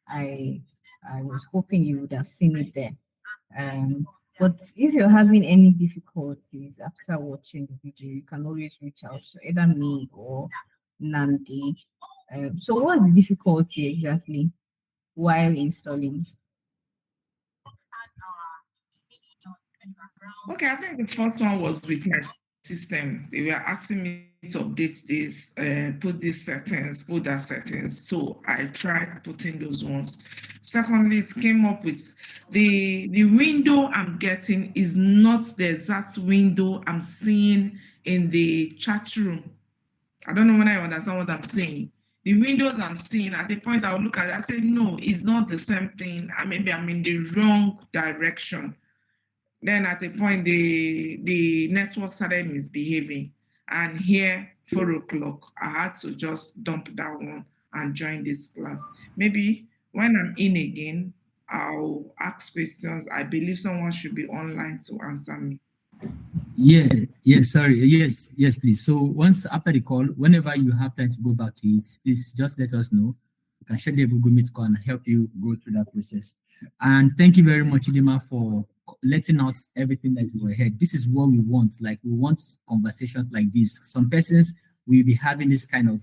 I I was hoping you would have seen it there. Um, but if you're having any difficulties after watching the video, you can always reach out to either me or Nandi. So what's the difficulty exactly while installing? Okay, I think the first one was with my system. They were asking me to update this, put these settings, put that settings. So I tried putting those ones. Secondly, it came up with the window I'm getting is not the exact window I'm seeing in the chat room. I don't know when I understand what I'm saying. The windows I'm seeing, at the point I will look at it, I say, no, it's not the same thing. Maybe I'm in the wrong direction. Then at a point, the network started misbehaving. And here, 4 o'clock, I had to just dump that one and join this class. Maybe when I'm in again, I'll ask questions. I believe someone should be online to answer me. Yeah, sorry. Yes, please. So once after the call, whenever you have time to go back to it, please just let us know. We can share the Google Meet call and help you go through that process. And thank you very much, Idima, for letting out everything that you heard. This is what we want. Like, we want conversations like this. Some persons will be having this kind of,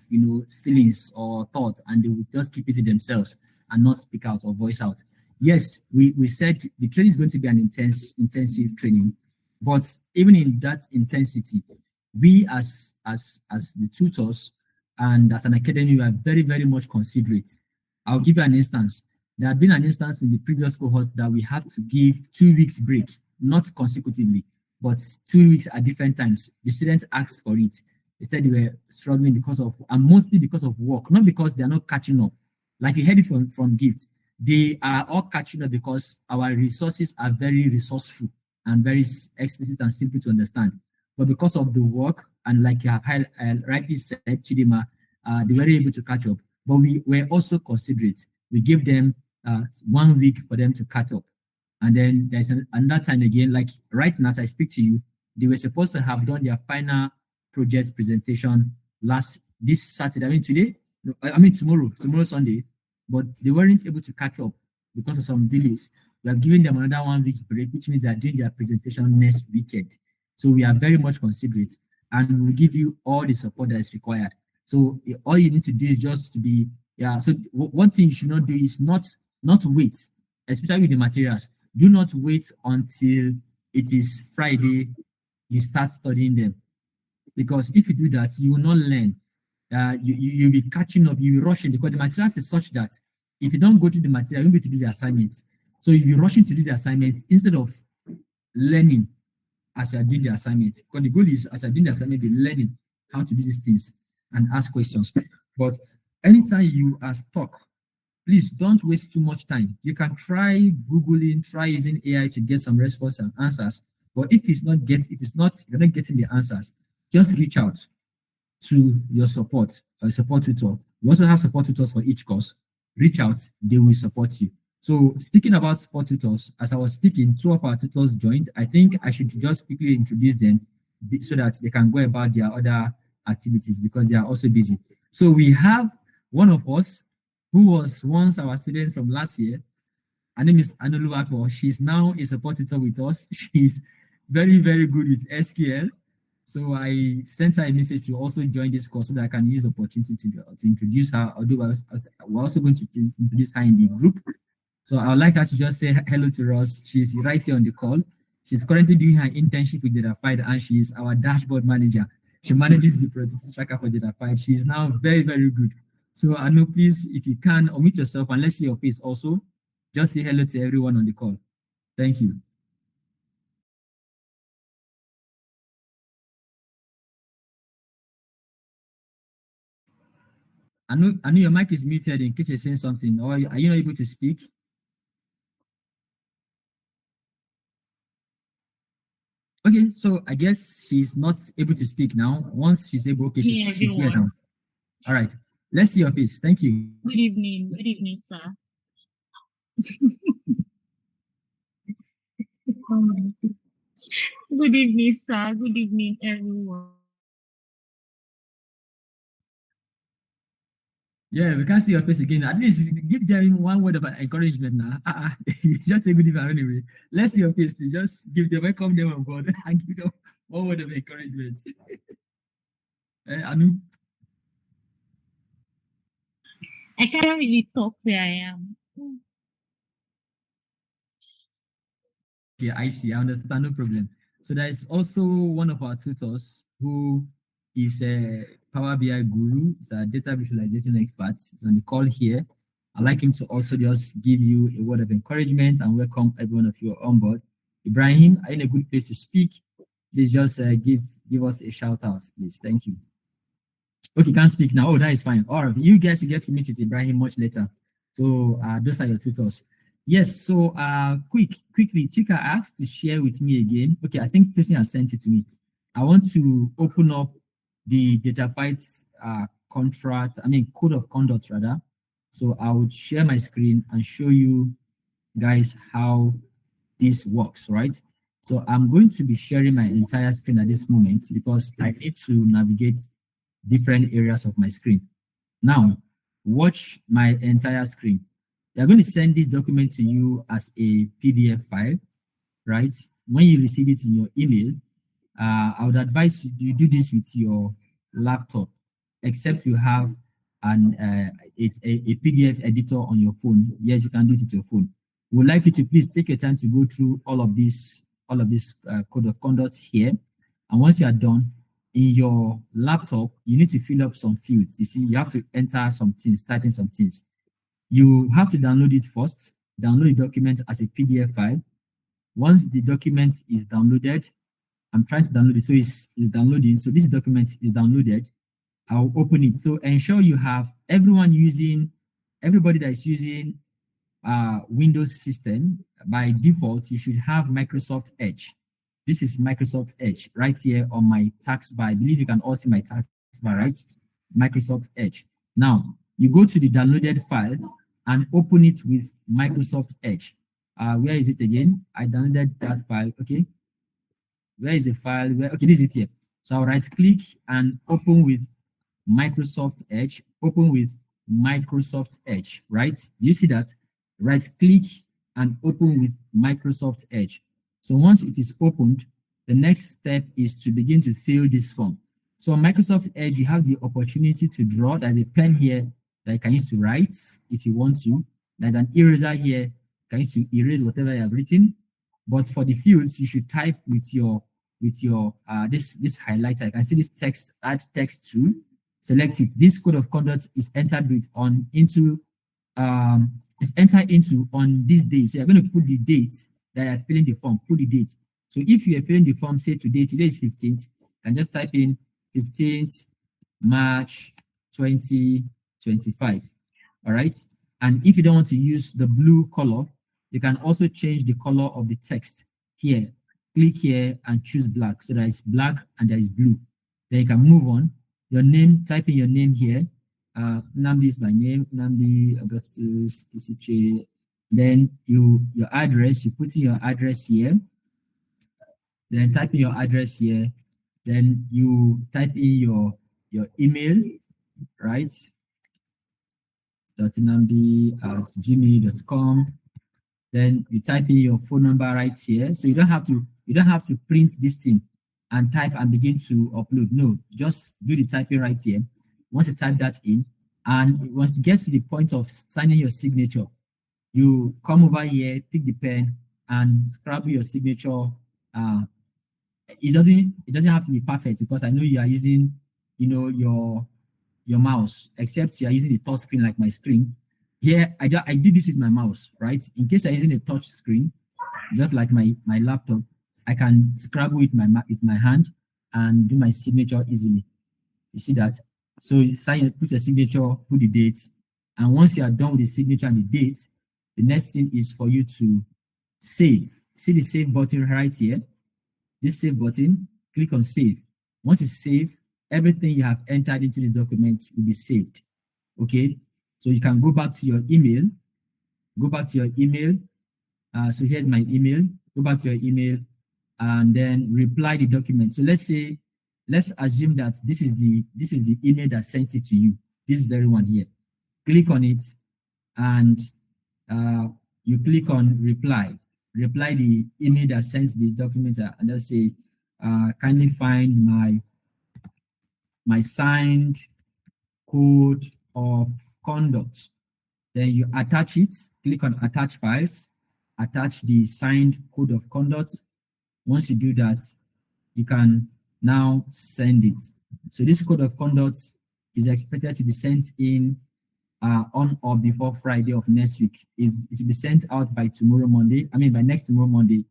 feelings or thought, and they will just keep it to themselves and not speak out or voice out. Yes, we said the training is going to be an intensive training. But even in that intensity, we as the tutors and as an academy, we are very, very much considerate. I'll give you an instance. There had been an instance in the previous cohort that we had to give 2 weeks break, not consecutively, but 2 weeks at different times. The students asked for it. They said they were struggling because of, and mostly because of work, not because they are not catching up. Like you heard it from Gift, they are all catching up because our resources are very resourceful and very explicit and simple to understand. But because of the work, and like you have rightly said, Chidima, they were able to catch up. But we were also considerate. We gave them 1 week for them to catch up. And then there's another time again, like right now as I speak to you, they were supposed to have done their final project presentation this Saturday. I mean today, no, I mean tomorrow Sunday, but they weren't able to catch up because of some delays. We have given them another 1 week break, which means they are doing their presentation next weekend. So we are very much considerate, and we'll give you all the support that is required. So all you need to do is just to be, so one thing you should not do is not wait, especially with the materials. Do not wait until it is Friday, you start studying them. Because if you do that, you will not learn. You'll be catching up, you'll be rushing, because the materials is such that if you don't go to the material, you'll be able to do the assignment. So you'll be rushing to do the assignment instead of learning as you're doing the assignment. Because the goal is, as you're doing the assignment, be learning how to do these things and ask questions. But anytime you are stuck, please don't waste too much time. You can try Googling, try using AI to get some response and answers. But if you're not getting the answers, just reach out to your support tutor. We also have support tutors for each course. Reach out, they will support you. So speaking about support tutors, as I was speaking, 2 of our tutors joined. I think I should just quickly introduce them so that they can go about their other activities because they are also busy. So we have one of us who was once our student from last year. Her name is Anulu Akbo. She's now a support tutor with us. She's very, very good with SQL. So I sent her a message to also join this course so that I can use the opportunity to introduce her, although we're also going to introduce her in the group. So I would like her to just say hello to us. She's right here on the call. She's currently doing her internship with DataFight, and she's our dashboard manager. She manages the productivity tracker for DataFight. She's now very, very good. So Anu, please, if you can, unmute yourself and let's see your face also. Just say hello to everyone on the call. Thank you. Anu, your mic is muted in case you're saying something, or are you not able to speak? Okay, so I guess she's not able to speak now. Once she's able, okay, she's here now. All right, let's see your face. Thank you. Good evening, sir. Good evening, sir. Good evening, everyone. Yeah, we can't see your face again. At least give them one word of encouragement now. Just say good evening anyway. Let's see your face, please. Just give them welcome them on board and give them one word of encouragement. Anu? I can't really talk where I am. Okay, I see. I understand. No problem. So there is also one of our tutors who is a Power BI guru. He's a data visualization expert. He's on the call here. I'd like him to also just give you a word of encouragement and welcome every one of you on board. Ibrahim, are you in a good place to speak? Please just give us a shout out, please. Thank you. Okay, can't speak now. Oh, that is fine. All right, you guys will get to meet with Ibrahim much later. So those are your tutors. Yes, so quickly, Chika asked to share with me again. Okay, I think Tosin has sent it to me. I want to open up the data fights code of conduct rather. So I would share my screen and show you guys how this works, right? So I'm going to be sharing my entire screen at this moment because I need to navigate different areas of my screen. Now, watch my entire screen. They're going to send this document to you as a PDF file, right? When you receive it in your email, I would advise you do this with your laptop, except you have a PDF editor on your phone. Yes, you can do it with your phone. We'd like you to please take your time to go through all of this code of conduct here. And once you are done, in your laptop, you need to fill up some fields. You see, you have to enter some things, type in some things. You have to download it first, download the document as a PDF file. Once the document is downloaded, I'm trying to download it, so it's downloading. So this document is downloaded. I'll open it. So ensure you have everybody that is using Windows system. By default, you should have Microsoft Edge. This is Microsoft Edge right here on my taskbar. I believe you can all see my taskbar, right? Microsoft Edge. Now, you go to the downloaded file and open it with Microsoft Edge. Where is it again? I downloaded that file, okay? Where is the file? Okay, this is it here. So I'll right click and open with Microsoft Edge, open with Microsoft Edge, right? Do you see that? Right click and open with Microsoft Edge. So once it is opened, the next step is to begin to fill this form. So on Microsoft Edge, you have the opportunity to draw. There's a pen here that you can use to write if you want to. There's an eraser here, you can use to erase whatever you have written. But for the fields, you should type with your this highlighter. You can see this text, add text to, select it. This code of conduct is entered on this day. So you're going to put the date that you're filling the form, put the date. So if you are filling the form, say today is 15th, you can just type in 15th March 2025. All right. And if you don't want to use the blue color, you can also change the color of the text here. Click here and choose black. So there is black and there is blue. Then you can move on. Your name, type in your name here. Namdi is my name, Namdi Augustus Isiche. Then your address, you put in your address here. Then type in your address here. Then you type in your email, right? .namdi@gmail.com. Then you type in your phone number right here. So you don't have to print this thing and type and begin to upload. No, just do the typing right here. Once you type that in, and once you get to the point of signing your signature, you come over here, pick the pen, and scribble your signature. It doesn't have to be perfect because I know you are using, your mouse, except you are using the touch screen like my screen. Here, I do this with my mouse, right? In case you're using a touch screen, just like my laptop, I can scrabble with my hand and do my signature easily. You see that? So you sign, put a signature, put the date, and once you are done with the signature and the date, the next thing is for you to save. See the save button right here? This save button, click on save. Once you save, everything you have entered into the document will be saved. Okay? So you can go back to your email. So here's my email. Go back to your email and then reply the document. So let's assume that this is the email that sent it to you. This very one here. click on it, and you click on reply. Reply the email that sends the documents, and just say, kindly find my signed code of conduct. Then you attach it, click on attach files, attach the signed code of conduct. Once you do that, you can now send it. So this code of conduct is expected to be sent in on or before Friday of next week. It will be sent out by tomorrow Monday. I mean by next tomorrow Monday,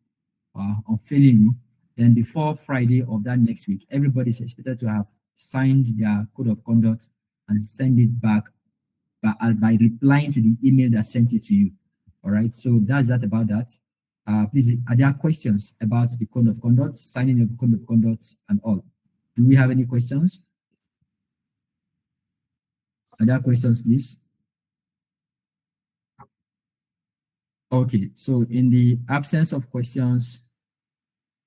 unfailingly. Then before Friday of that next week, everybody is expected to have signed their code of conduct and send it back by replying to the email that sent it to you. All right, so that's that about that. Please, are there questions about the code of conduct, signing of the code of conduct, and all? Do we have any questions? Are there questions, please? Okay, so in the absence of questions,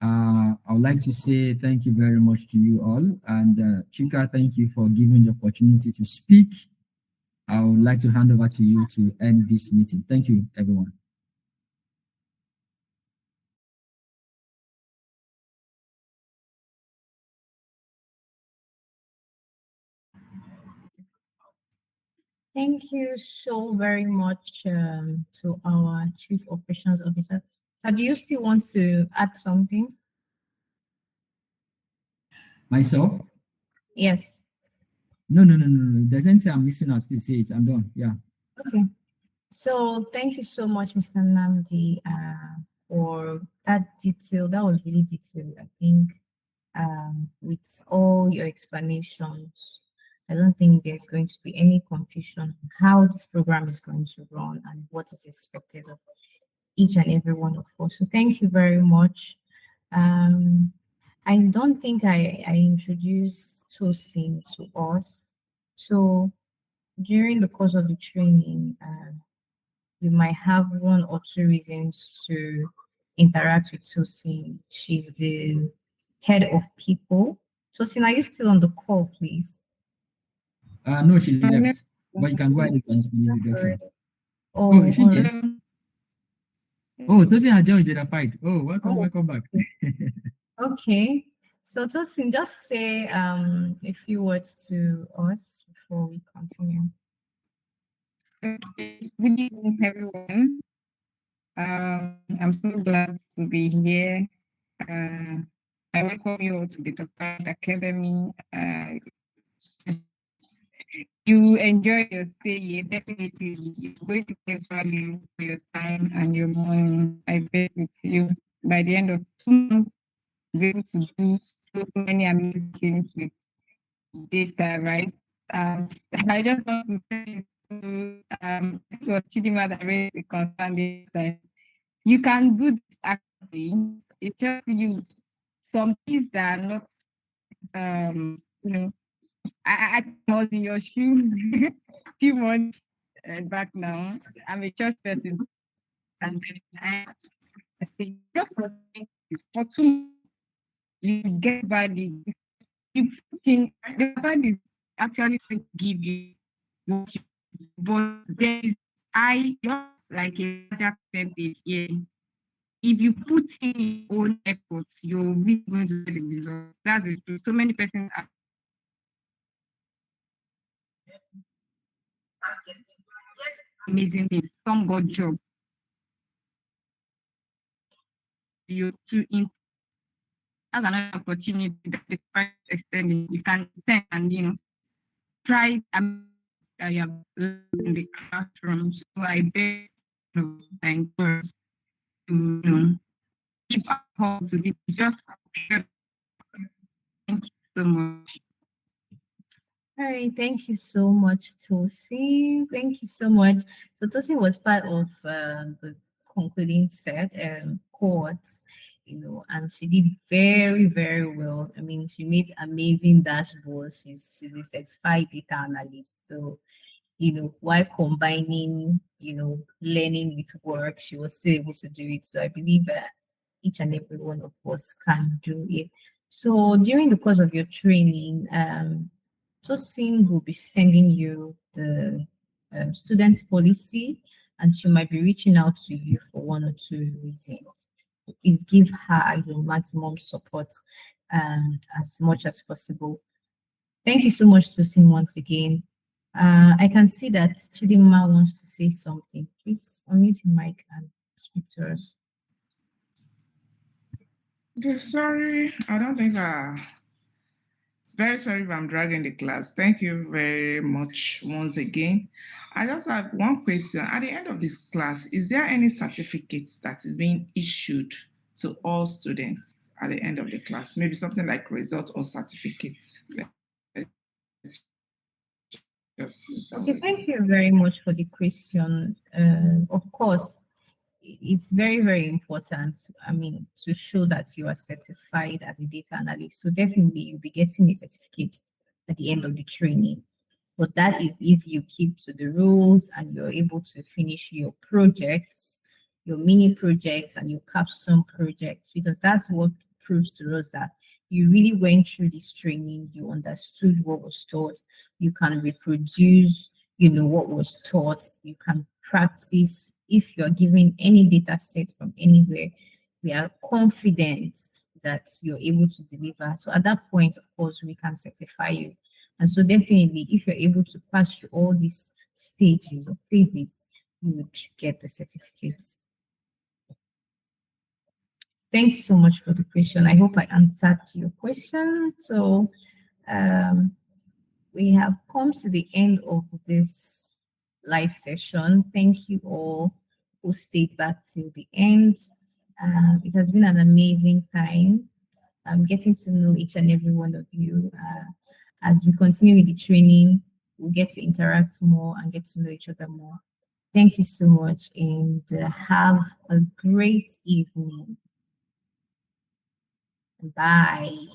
I would like to say thank you very much to you all. And Chika, thank you for giving the opportunity to speak. I would like to hand over to you to end this meeting. Thank you, everyone. Thank you so very much to our Chief Operations Officer. Do you still want to add something? Myself? Yes. No. If there's anything I'm missing out, please say it. I'm done. Yeah. Okay. So thank you so much, Mr. Namdi, for that detail. That was really detailed, I think. With all your explanations, I don't think there's going to be any confusion on how this program is going to run and what is expected of each and every one of us. So thank you very much. I don't think I introduced Tosin to us. So during the course of the training, you might have one or two reasons to interact with Tosin. She's the head of people. Tosin, are you still on the call, please? No, she left. But you can go ahead and the introduction. Oh, is she here? Oh, Tosin had joined the fight. Oh, welcome back. Okay. So Tosin, just say a few words to us before we continue. Okay. Good evening, everyone. I'm so glad to be here. I welcome you all to the Top Academy. You enjoy your stay here. Definitely, you're going to get value for your time and your money. I bet with you. By the end of 2 months, you'll be able to do so many amazing things with data, right? I just want to say to it was Chidima that raised the concern this time. You can do this actually. It's just you. Some things that are not I was in your shoes few months back now. I'm a church person, and I think just for 2 you get value. You think the value is actually going to give you what you, but there is I just like a larger percentage here. If you put in your own efforts, you're really going to get the result. That's the truth. So many persons are amazing things. Some got job. You to in as another opportunity that the price extending. You can attend and try that you have learned in the classroom. So I beg I encourage to keep up hold to it. Just thank you so much. All right, thank you so much, Tosin. Thank you so much. So Tosin was part of the concluding set cohorts, and she did very, very well. I mean, she made amazing dashboards. She's a certified data analyst. So, while combining, learning with work, she was still able to do it. So I believe that each and every one of us can do it. So during the course of your training, Tosin will be sending you the students policy, and she might be reaching out to you for one or two reasons. Please give her your maximum support as much as possible. Thank you so much, Tosin, once again. I can see that Chidima wants to say something. Please unmute your mic and speak to us. Okay, sorry. I don't think very sorry if I'm dragging the class. Thank you very much once again. I just have one question. At the end of this class, is there any certificate that is being issued to all students at the end of the class? Maybe something like result or certificates. Okay, thank you very much for the question. Of course, it's very, very important. I mean, to show that you are certified as a data analyst. So definitely you'll be getting a certificate at the end of the training. But that is if you keep to the rules and you're able to finish your projects, your mini projects and your capstone projects, because that's what proves to us that you really went through this training, you understood what was taught, you can reproduce, what was taught, you can practice. If you're given any data set from anywhere, we are confident that you're able to deliver. So at that point, of course, we can certify you. And so definitely, if you're able to pass through all these stages or phases, you would get the certificates. Thank you so much for the question. I hope I answered your question. So we have come to the end of this live session. Thank you all who stayed back till the end. It has been an amazing time. I'm getting to know each and every one of you. As we continue with the training, we'll get to interact more and get to know each other more. Thank you so much and have a great evening. Bye.